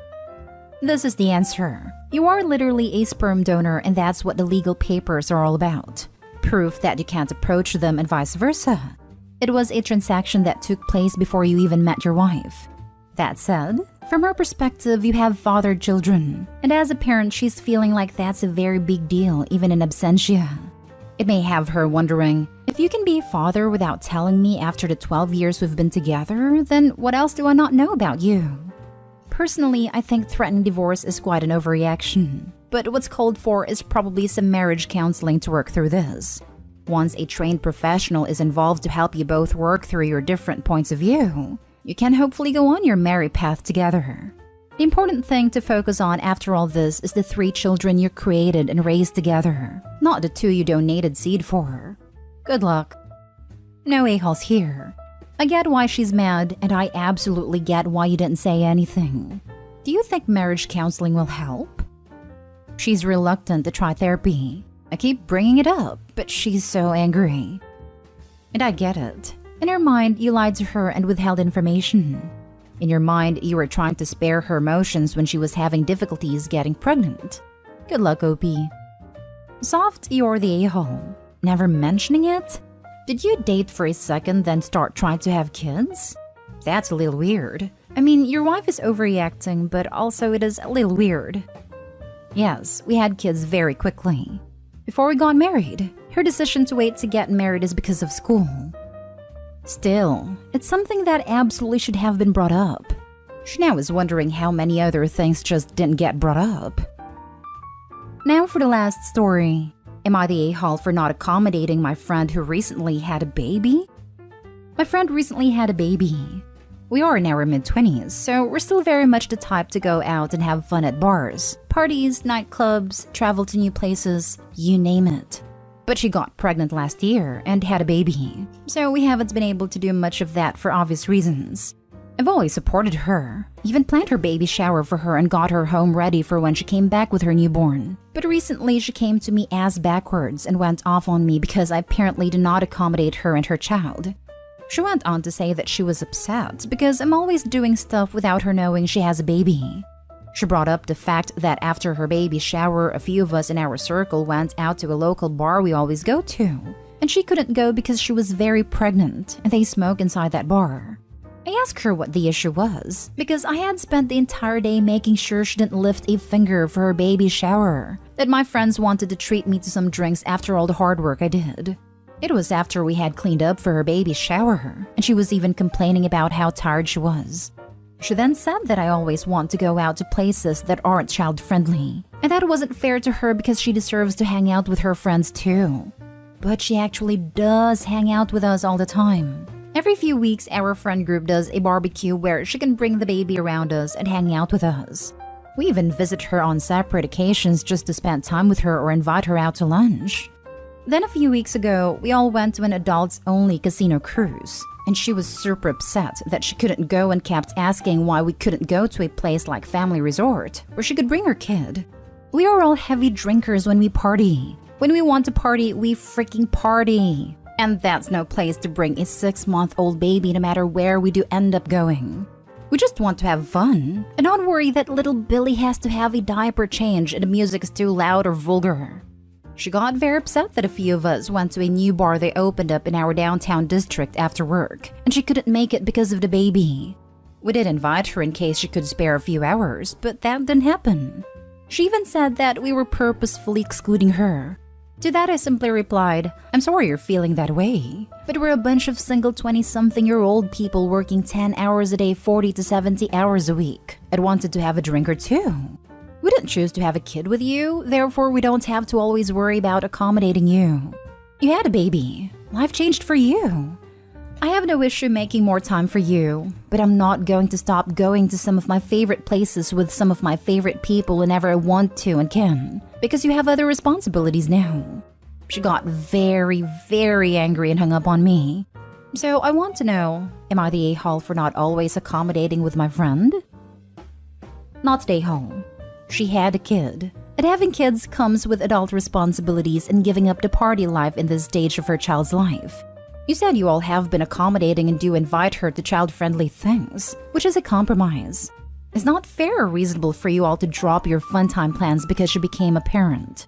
A: This is the answer. You are literally a sperm donor, and that's what the legal papers are all about. Proof that you can't approach them and vice versa. It was a transaction that took place before you even met your wife. That said, from her perspective, you have fathered children, and as a parent, she's feeling like that's a very big deal, even in absentia. It may have her wondering, if you can be a father without telling me after the 12 years we've been together, then what else do I not know about you? Personally, I think threatening divorce is quite an overreaction, but what's called for is probably some marriage counseling to work through this. Once a trained professional is involved to help you both work through your different points of view, you can hopefully go on your married path together. The important thing to focus on after all this is the 3 children you created and raised together, not the 2 you donated seed for. Good luck. No a-holes here. I get why she's mad, and I absolutely get why you didn't say anything. Do you think marriage counseling will help? She's reluctant to try therapy. I keep bringing it up, but she's so angry. And I get it. In her mind, you lied to her and withheld information. In your mind, you were trying to spare her emotions when she was having difficulties getting pregnant. Good luck, OP. Soft, you're the a-hole. Never mentioning it? Did you date for a second then start trying to have kids? That's a little weird. I mean, your wife is overreacting, but also it is a little weird. Yes, we had kids very quickly. Before we got married, her decision to wait to get married is because of school. Still, it's something that absolutely should have been brought up. She now is wondering how many other things just didn't get brought up. Now for the last story. Am I the a-hole for not accommodating my friend who recently had a baby? My friend recently had a baby. We are in our mid-20s, so we're still very much the type to go out and have fun at bars, parties, nightclubs, travel to new places, you name it. But she got pregnant last year and had a baby, so we haven't been able to do much of that for obvious reasons. I've always supported her, even planned her baby shower for her and got her home ready for when she came back with her newborn. But recently she came to me ass backwards and went off on me because I apparently did not accommodate her and her child. She went on to say that she was upset because I'm always doing stuff without her knowing she has a baby. She brought up the fact that after her baby shower, a few of us in our circle went out to a local bar we always go to, and she couldn't go because she was very pregnant and they smoke inside that bar. I asked her what the issue was, because I had spent the entire day making sure she didn't lift a finger for her baby shower, that my friends wanted to treat me to some drinks after all the hard work I did. It was after we had cleaned up for her baby shower, and she was even complaining about how tired she was. She then said that I always want to go out to places that aren't child-friendly, and that wasn't fair to her because she deserves to hang out with her friends too. But she actually does hang out with us all the time. Every few weeks, our friend group does a barbecue where she can bring the baby around us and hang out with us. We even visit her on separate occasions just to spend time with her or invite her out to lunch. Then a few weeks ago, we all went to an adults-only casino cruise, and she was super upset that she couldn't go and kept asking why we couldn't go to a place like Family Resort, where she could bring her kid. We are all heavy drinkers when we party. When we want to party, we freaking party. And that's no place to bring a 6-month-old baby no matter where we do end up going. We just want to have fun, and don't worry that little Billy has to have a diaper change and the music is too loud or vulgar. She got very upset that a few of us went to a new bar they opened up in our downtown district after work, and she couldn't make it because of the baby. We did invite her in case she could spare a few hours, but that didn't happen. She even said that we were purposefully excluding her. To that I simply replied, I'm sorry you're feeling that way, but we're a bunch of single 20-something-year-old people working 10 hours a day 40 to 70 hours a week. I'd wanted to have a drink or two. We didn't choose to have a kid with you, therefore we don't have to always worry about accommodating you. You had a baby. Life changed for you. I have no issue making more time for you, but I'm not going to stop going to some of my favorite places with some of my favorite people whenever I want to and can, because you have other responsibilities now. She got very, very angry and hung up on me. So I want to know, am I the a-hole for not always accommodating with my friend? Not the a-hole. She had a kid. And having kids comes with adult responsibilities and giving up the party life in this stage of her child's life. You said you all have been accommodating and do invite her to child-friendly things, which is a compromise. It's not fair or reasonable for you all to drop your fun time plans because she became a parent.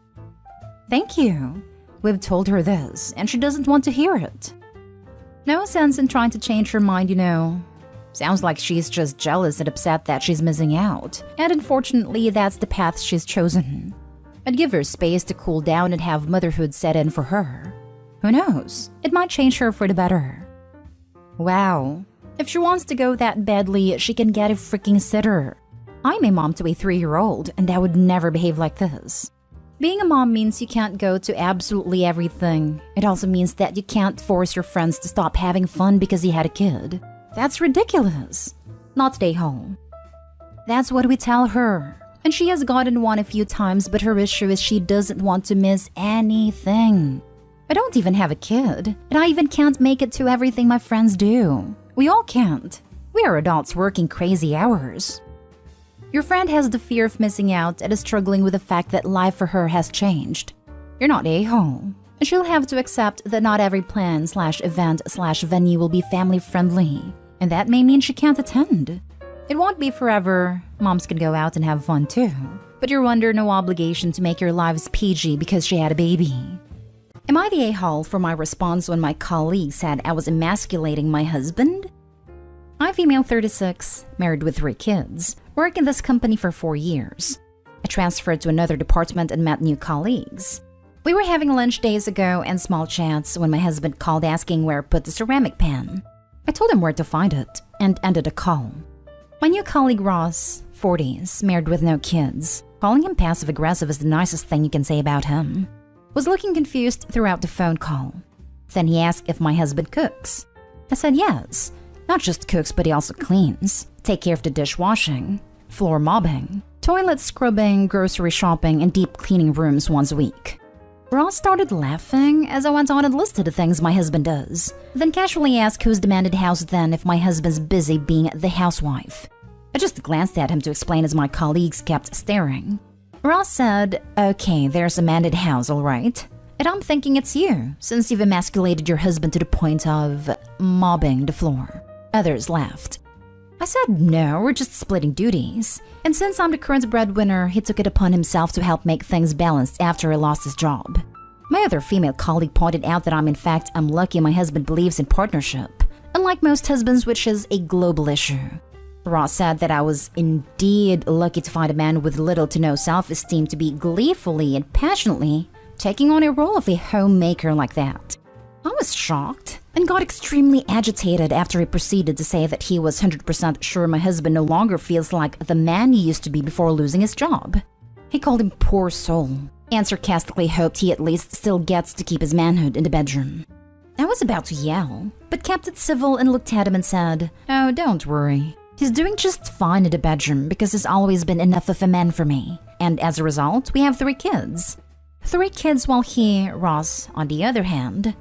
A: Thank you. We've told her this, and she doesn't want to hear it. No sense in trying to change her mind, you know. Sounds like she's just jealous and upset that she's missing out, and unfortunately that's the path she's chosen. I'd give her space to cool down and have motherhood set in for her. Who knows? It might change her for the better. Wow. If she wants to go that badly, she can get a freaking sitter. I'm a mom to a 3-year-old, and I would never behave like this. Being a mom means you can't go to absolutely everything. It also means that you can't force your friends to stop having fun because you had a kid. That's ridiculous. Not stay home. That's what we tell her. And she has gotten one a few times, but her issue is she doesn't want to miss anything. I don't even have a kid, and I even can't make it to everything my friends do. We all can't. We are adults working crazy hours. Your friend has the fear of missing out and is struggling with the fact that life for her has changed. You're not a-hole. And she'll have to accept that not every plan/event/venue will be family-friendly. And that may mean she can't attend. It won't be forever. Moms can go out and have fun too. But you're under no obligation to make your lives PG because she had a baby. Am I the a-hole for my response when my colleague said I was emasculating my husband? I'm female 36, married with 3 kids, work in this company for 4 years. I transferred to another department and met new colleagues. We were having lunch days ago and small chats when my husband called asking where I put the ceramic pan. I told him where to find it and ended the call. My new colleague Ross, 40s, married with no kids, calling him passive-aggressive is the nicest thing you can say about him, was looking confused throughout the phone call. Then he asked if my husband cooks. I said yes. Not just cooks, but he also cleans, take care of the dishwashing, floor mopping, toilet scrubbing, grocery shopping, and deep cleaning rooms once a week. Ross started laughing as I went on and listed the things my husband does, then casually asked who's demanded house then if my husband's busy being the housewife. I just glanced at him to explain as my colleagues kept staring. Ross said, "Okay, there's a mandate house, all right. And I'm thinking it's you, since you've emasculated your husband to the point of mopping the floor." Others laughed. I said no, we're just splitting duties. And since I'm the current breadwinner, he took it upon himself to help make things balanced after he lost his job. My other female colleague pointed out that I'm lucky my husband believes in partnership, unlike most husbands, which is a global issue. Ross said that I was indeed lucky to find a man with little to no self-esteem to be gleefully and passionately taking on a role of a homemaker like that. I was shocked and got extremely agitated after he proceeded to say that he was 100% sure my husband no longer feels like the man he used to be before losing his job. He called him poor soul and sarcastically hoped he at least still gets to keep his manhood in the bedroom. I was about to yell, but kept it civil and looked at him and said, "Oh, don't worry. He's doing just fine in the bedroom because he's always been enough of a man for me. And as a result, we have 3 kids. 3 kids while he, Ross, on the other hand."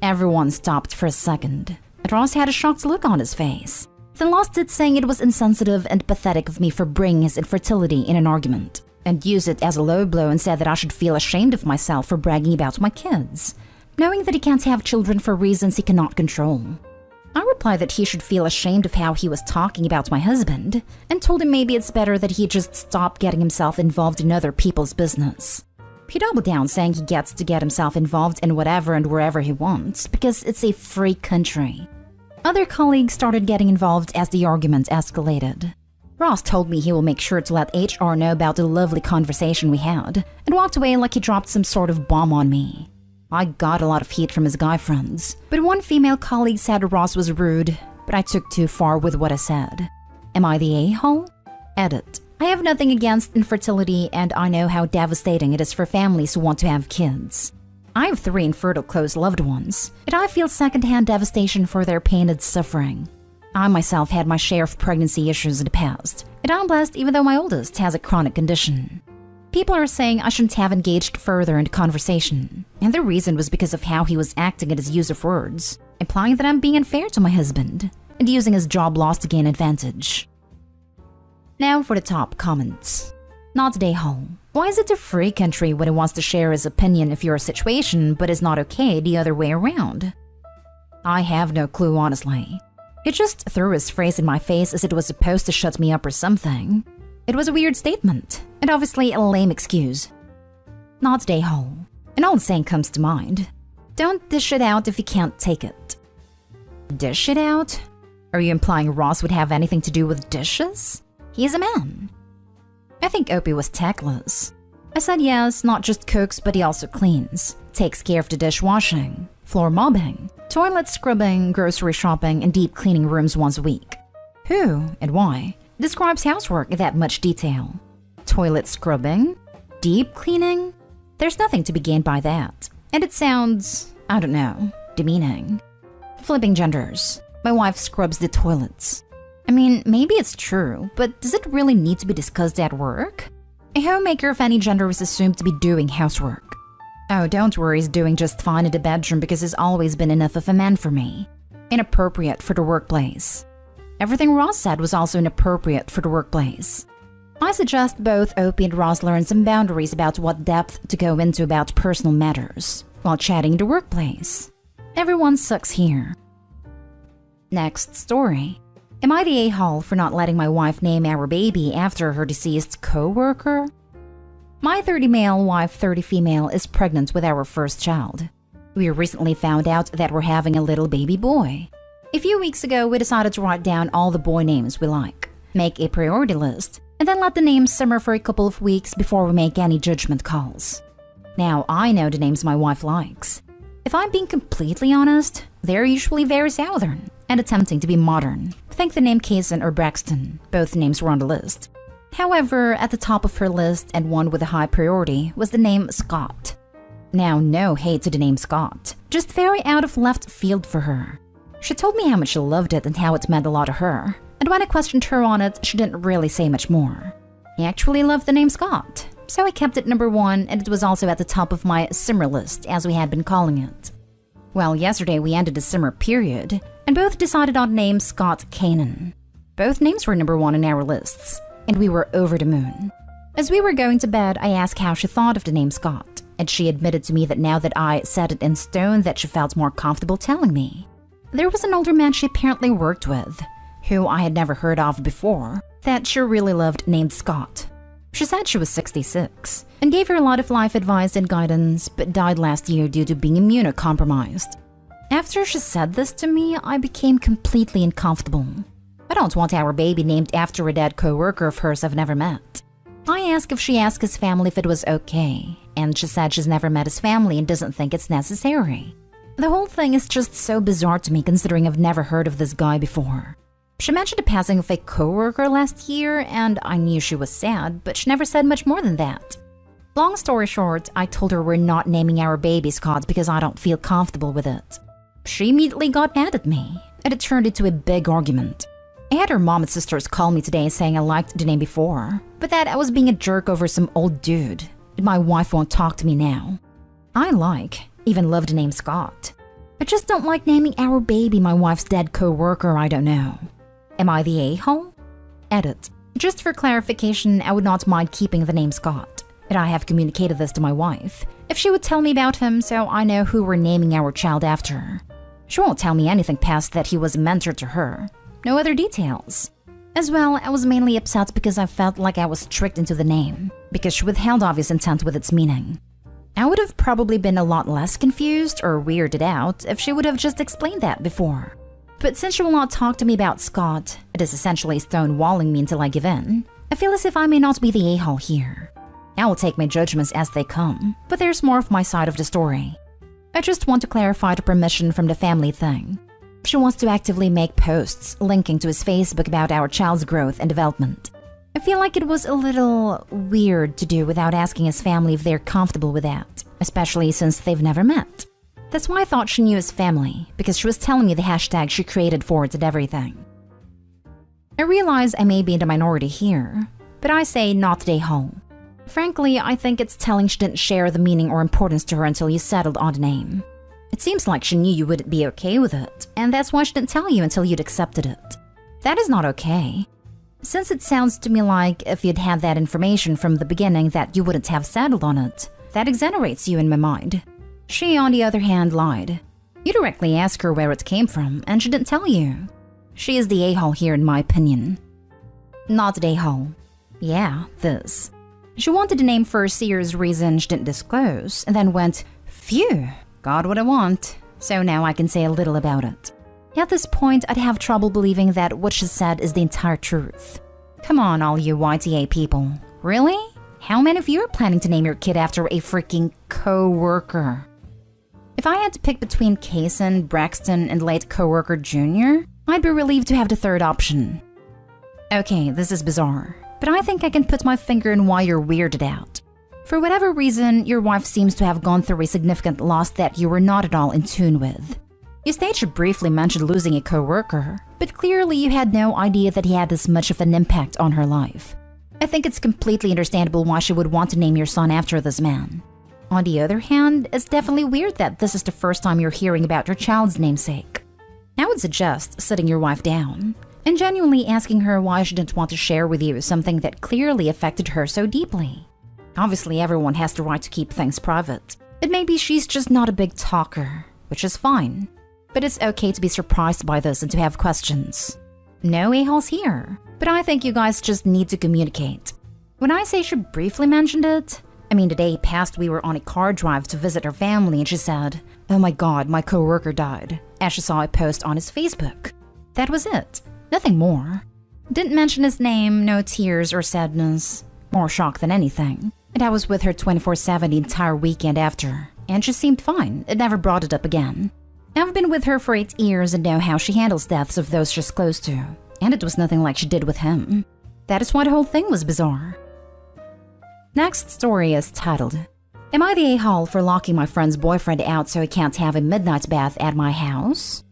A: Everyone stopped for a second, and Ross had a shocked look on his face. Then lost it, saying it was insensitive and pathetic of me for bringing his infertility in an argument, and used it as a low blow and said that I should feel ashamed of myself for bragging about my kids, knowing that he can't have children for reasons he cannot control. I replied that he should feel ashamed of how he was talking about my husband, and told him maybe it's better that he just stop getting himself involved in other people's business. He doubled down, saying he gets to get himself involved in whatever and wherever he wants, because it's a free country. Other colleagues started getting involved as the argument escalated. Ross told me he will make sure to let HR know about the lovely conversation we had, and walked away like he dropped some sort of bomb on me. I got a lot of heat from his guy friends, but one female colleague said Ross was rude, but I took too far with what I said. Am I the a-hole? Edit. I have nothing against infertility, and I know how devastating it is for families who want to have kids. I have 3 infertile close loved ones, and I feel secondhand devastation for their pain and suffering. I myself had my share of pregnancy issues in the past, and I'm blessed even though my oldest has a chronic condition. People are saying I shouldn't have engaged further in the conversation, and the reason was because of how he was acting in his use of words, implying that I'm being unfair to my husband, and using his job loss to gain advantage. Now for the top comments. Not a hole. Why is it a free country when he wants to share his opinion of your situation but is not okay the other way around? I have no clue, honestly. He just threw his phrase in my face as it was supposed to shut me up or something. It was a weird statement, and obviously a lame excuse. Not day-hole. An old saying comes to mind. Don't dish it out if you can't take it. Dish it out? Are you implying Ross would have anything to do with dishes? He is a man. I think Opie was tactless. I said yes, not just cooks, but he also cleans, takes care of the dishwashing, floor mopping, toilet scrubbing, grocery shopping, and deep cleaning rooms once a week. Who and why describes housework in that much detail? Toilet scrubbing? Deep cleaning? There's nothing to be gained by that. And it sounds, I don't know, demeaning. Flipping genders. My wife scrubs the toilets. I mean, maybe it's true, but does it really need to be discussed at work? A homemaker of any gender is assumed to be doing housework. Oh, don't worry, he's doing just fine in the bedroom because he's always been enough of a man for me. Inappropriate for the workplace. Everything Ross said was also inappropriate for the workplace. I suggest both Opie and Ross learn some boundaries about what depth to go into about personal matters while chatting in the workplace. Everyone sucks here. Next story. Am I the a-hole for not letting my wife name our baby after her deceased co-worker? My 30 male wife, 30 female, is pregnant with our first child. We recently found out that we're having a little baby boy. A few weeks ago, we decided to write down all the boy names we like, make a priority list, and then let the names simmer for a couple of weeks before we make any judgment calls. Now, I know the names my wife likes. If I'm being completely honest, they're usually very southern and attempting to be modern. Think the name Kaysen or Braxton. Both names were on the list. However, at the top of her list and one with a high priority was the name Scott. Now, no hate to the name Scott, just very out of left field for her. She told me how much she loved it and how it meant a lot to her, and when I questioned her on it, she didn't really say much more. I actually loved the name Scott, so I kept it number 1, and it was also at the top of my simmer list, as we had been calling it. Well, yesterday we ended the simmer period, and both decided on the name Scott Kanan. Both names were number 1 in our lists, and we were over the moon. As we were going to bed, I asked how she thought of the name Scott, and she admitted to me that now that I set it in stone that she felt more comfortable telling me. There was an older man she apparently worked with, who I had never heard of before, that she really loved named Scott. She said she was 66, and gave her a lot of life advice and guidance, but died last year due to being immunocompromised. After she said this to me, I became completely uncomfortable. I don't want our baby named after a dead co-worker of hers I've never met. I asked if she asked his family if it was okay, and she said she's never met his family and doesn't think it's necessary. The whole thing is just so bizarre to me considering I've never heard of this guy before. She mentioned the passing of a co-worker last year, and I knew she was sad, but she never said much more than that. Long story short, I told her we're not naming our baby Scott because I don't feel comfortable with it. She immediately got mad at me, and it turned into a big argument. I had her mom and sisters call me today saying I liked the name before, but that I was being a jerk over some old dude, and my wife won't talk to me now. I even love the name Scott. I just don't like naming our baby my wife's dead co-worker I don't know. Am I the a-hole? Edit. Just for clarification, I would not mind keeping the name Scott, and I have communicated this to my wife, if she would tell me about him so I know who we're naming our child after. She won't tell me anything past that he was a mentor to her. No other details. As well, I was mainly upset because I felt like I was tricked into the name, because she withheld obvious intent with its meaning. I would have probably been a lot less confused or weirded out if she would have just explained that before. But since she will not talk to me about Scott, it is essentially stonewalling me until I give in. I feel as if I may not be the a-hole here. I will take my judgments as they come, but there's more of my side of the story. I just want to clarify the permission from the family thing. She wants to actively make posts linking to his Facebook about our child's growth and development. I feel like it was a little weird to do without asking his family if they're comfortable with that, especially since they've never met. That's why I thought she knew his family, because she was telling me the hashtag she created for it and everything. I realize I may be in the minority here, but I say not the a-hole. Frankly, I think it's telling she didn't share the meaning or importance to her until you settled on the name. It seems like she knew you wouldn't be okay with it, and that's why she didn't tell you until you'd accepted it. That is not okay. Since it sounds to me like if you'd had that information from the beginning that you wouldn't have settled on it, that exonerates you in my mind. She, on the other hand, lied. You directly asked her where it came from, and she didn't tell you. She is the a-hole here in my opinion. Not the a-hole. Yeah, this. She wanted a name for a serious reason she didn't disclose, and then went, phew, got what I want, so now I can say a little about it. At this point, I'd have trouble believing that what she said is the entire truth. Come on, all you YTA people. Really? How many of you are planning to name your kid after a freaking co-worker? If I had to pick between Kaysen, Braxton, and late co-worker Jr., I'd be relieved to have the third option. Okay, this is bizarre, but I think I can put my finger in why you're weirded out. For whatever reason, your wife seems to have gone through a significant loss that you were not at all in tune with. You stated you briefly mentioned losing a co-worker, but clearly you had no idea that he had this much of an impact on her life. I think it's completely understandable why she would want to name your son after this man. On the other hand, it's definitely weird that this is the first time you're hearing about your child's namesake. I would suggest sitting your wife down and genuinely asking her why she didn't want to share with you something that clearly affected her so deeply. Obviously, everyone has the right to keep things private, but maybe she's just not a big talker, which is fine. But it's okay to be surprised by this and to have questions. No a-holes here, but I think you guys just need to communicate. When I say she briefly mentioned it, I mean the day passed we were on a car drive to visit her family and she said, "Oh my god, my co-worker died," as she saw a post on his Facebook. That was it. Nothing more. Didn't mention his name, no tears or sadness. More shock than anything. And I was with her 24/7 the entire weekend after, and she seemed fine. It never brought it up again. I've been with her for 8 years and know how she handles deaths of those she's close to, and it was nothing like she did with him. That is why the whole thing was bizarre. Next story is titled, "Am I the a-hole for locking my friend's boyfriend out so he can't have a midnight bath at my house?"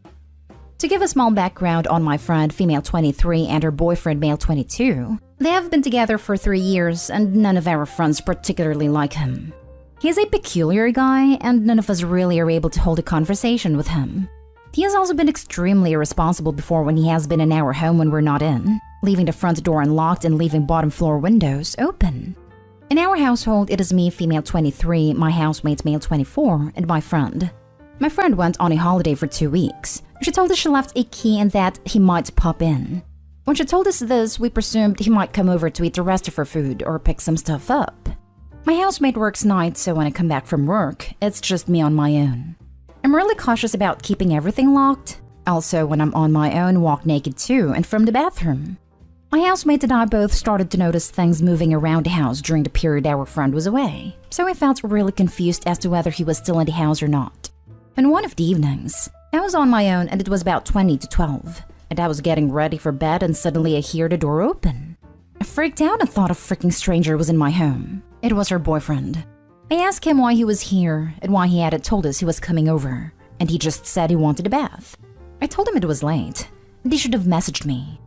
A: To give a small background on my friend, female 23, and her boyfriend, male 22, they have been together for 3 years and none of our friends particularly like him. He is a peculiar guy and none of us really are able to hold a conversation with him. He has also been extremely irresponsible before when he has been in our home when we're not in, leaving the front door unlocked and leaving bottom floor windows open. In our household, it is me, female 23, my housemate, male 24, and my friend. My friend went on a holiday for 2 weeks. She told us she left a key and that he might pop in. When she told us this, we presumed he might come over to eat the rest of her food or pick some stuff up. My housemate works nights, so when I come back from work, it's just me on my own. I'm really cautious about keeping everything locked. Also, when I'm on my own, walk naked too, and from the bathroom. My housemate and I both started to notice things moving around the house during the period our friend was away, so I felt really confused as to whether he was still in the house or not. On one of the evenings, I was on my own and it was about 20 to 12, and I was getting ready for bed and suddenly I hear the door open. I freaked out and thought a freaking stranger was in my home. It was her boyfriend. I asked him why he was here and why he hadn't told us he was coming over, and he just said he wanted a bath. I told him it was late, and he should have messaged me.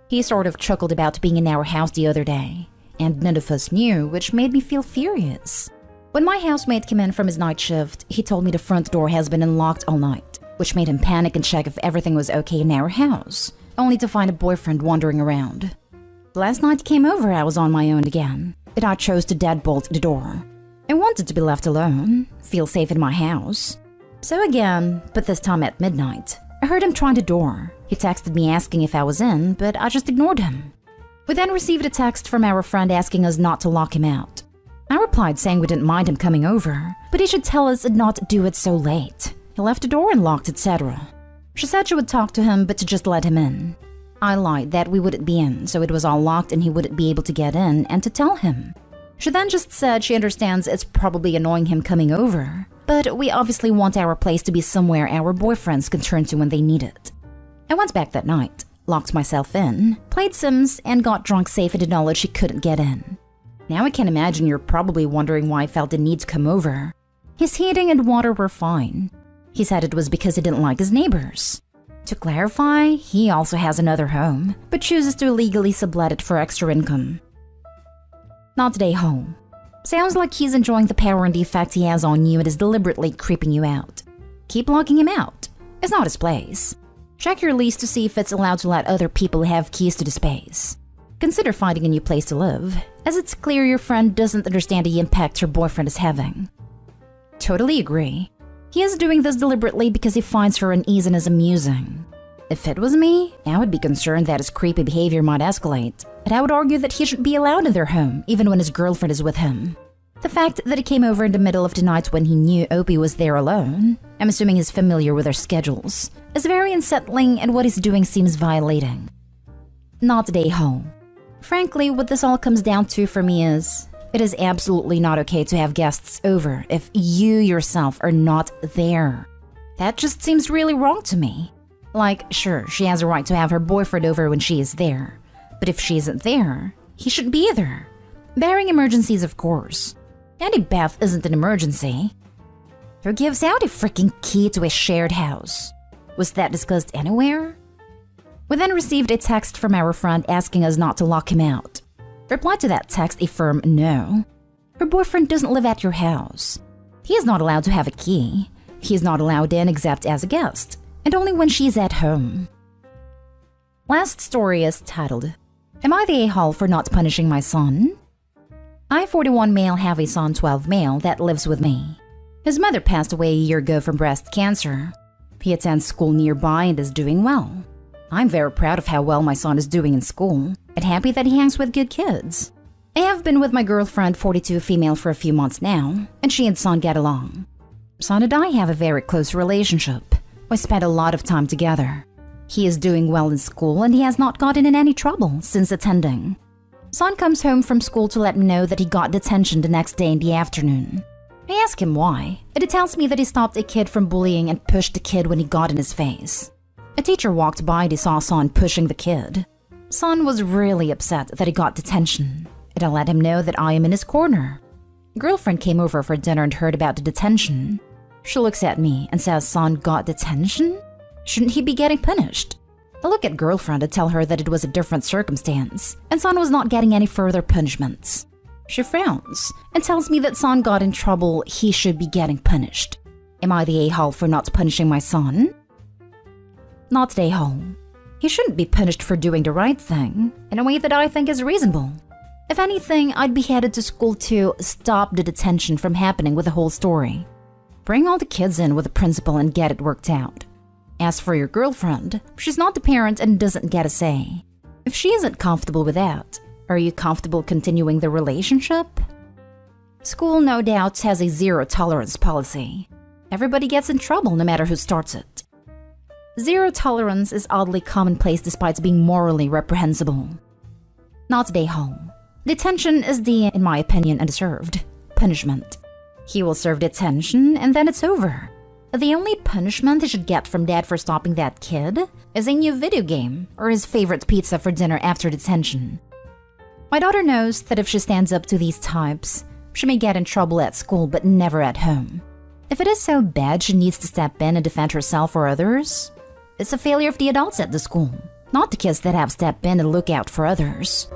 A: He sort of chuckled about being in our house the other day, and none of us knew, which made me feel furious. When my housemate came in from his night shift, he told me the front door has been unlocked all night, which made him panic and check if everything was okay in our house, only to find a boyfriend wandering around. Last night he came over, I was on my own again, and I chose to deadbolt the door. I wanted to be left alone, feel safe in my house. So again, but this time at midnight, I heard him trying the door. He texted me asking if I was in, but I just ignored him. We then received a text from our friend asking us not to lock him out. I replied saying we didn't mind him coming over, but he should tell us and not do it so late. He left the door unlocked, etc. She said she would talk to him, but to just let him in. I lied that we wouldn't be in, so it was all locked and he wouldn't be able to get in, and to tell him. She then just said she understands it's probably annoying him coming over, but we obviously want our place to be somewhere our boyfriends can turn to when they need it. I went back that night, locked myself in, played Sims, and got drunk safe in the knowledge he couldn't get in. Now I can imagine you're probably wondering why I felt the need to come over. His heating and water were fine. He said it was because he didn't like his neighbors. To clarify, he also has another home, but chooses to illegally sublet it for extra income. Not today home. Sounds like he's enjoying the power and the effect he has on you and is deliberately creeping you out. Keep locking him out. It's not his place. Check your lease to see if it's allowed to let other people have keys to the space. Consider finding a new place to live, as it's clear your friend doesn't understand the impact her boyfriend is having. Totally agree. He is doing this deliberately because he finds her uneasiness amusing. If it was me, I would be concerned that his creepy behavior might escalate, and I would argue that he should be allowed in their home even when his girlfriend is with him. The fact that he came over in the middle of the night when he knew Opie was there alone, I'm assuming he's familiar with their schedules, is very unsettling, and what he's doing seems violating. Not a home. Frankly, what this all comes down to for me is, it is absolutely not okay to have guests over if you yourself are not there. That just seems really wrong to me. Like, sure, she has a right to have her boyfriend over when she is there, but if she isn't there, he should be there. Barring emergencies, of course. Any bath isn't an emergency. Who gives out a freaking key to a shared house? Was that discussed anywhere? We then received a text from our friend asking us not to lock him out. Replied to that text a firm no. Her boyfriend doesn't live at your house. He is not allowed to have a key. He is not allowed in except as a guest, and only when she's at home. Last story is titled, Am I the a-hole for not punishing my son? I, 41 male, have a son, 12 male, that lives with me. His mother passed away a year ago from breast cancer. He attends school nearby and is doing well. I'm very proud of how well my son is doing in school, and happy that he hangs with good kids. I have been with my girlfriend, 42 female, for a few months now, and she and son get along. Son and I have a very close relationship. We spend a lot of time together. He is doing well in school and he has not gotten in any trouble since attending. Son comes home from school to let me know that he got detention the next day in the afternoon. I ask him why, and he tells me that he stopped a kid from bullying and pushed the kid when he got in his face. A teacher walked by and he saw Son pushing the kid. Son was really upset that he got detention, and I let him know that I am in his corner. Girlfriend came over for dinner and heard about the detention. She looks at me and says Son got detention? Shouldn't he be getting punished? I look at girlfriend and tell her that it was a different circumstance, and Son was not getting any further punishments. She frowns and tells me that Son got in trouble, he should be getting punished. Am I the a-hole for not punishing my son? Not the a-hole. He shouldn't be punished for doing the right thing, in a way that I think is reasonable. If anything, I'd be headed to school to stop the detention from happening with the whole story. Bring all the kids in with the principal and get it worked out. As for your girlfriend, she's not the parent and doesn't get a say. If she isn't comfortable with that, are you comfortable continuing the relationship? School, no doubt, has a zero-tolerance policy. Everybody gets in trouble no matter who starts it. Zero tolerance is oddly commonplace despite being morally reprehensible. Not the a-hole. Detention is the, in my opinion, undeserved punishment. He will serve detention and then it's over. The only punishment he should get from dad for stopping that kid is a new video game or his favorite pizza for dinner after detention. My daughter knows that if she stands up to these types, she may get in trouble at school but never at home. If it is so bad she needs to step in and defend herself or others, it's a failure of the adults at the school, not the kids that have stepped in and look out for others.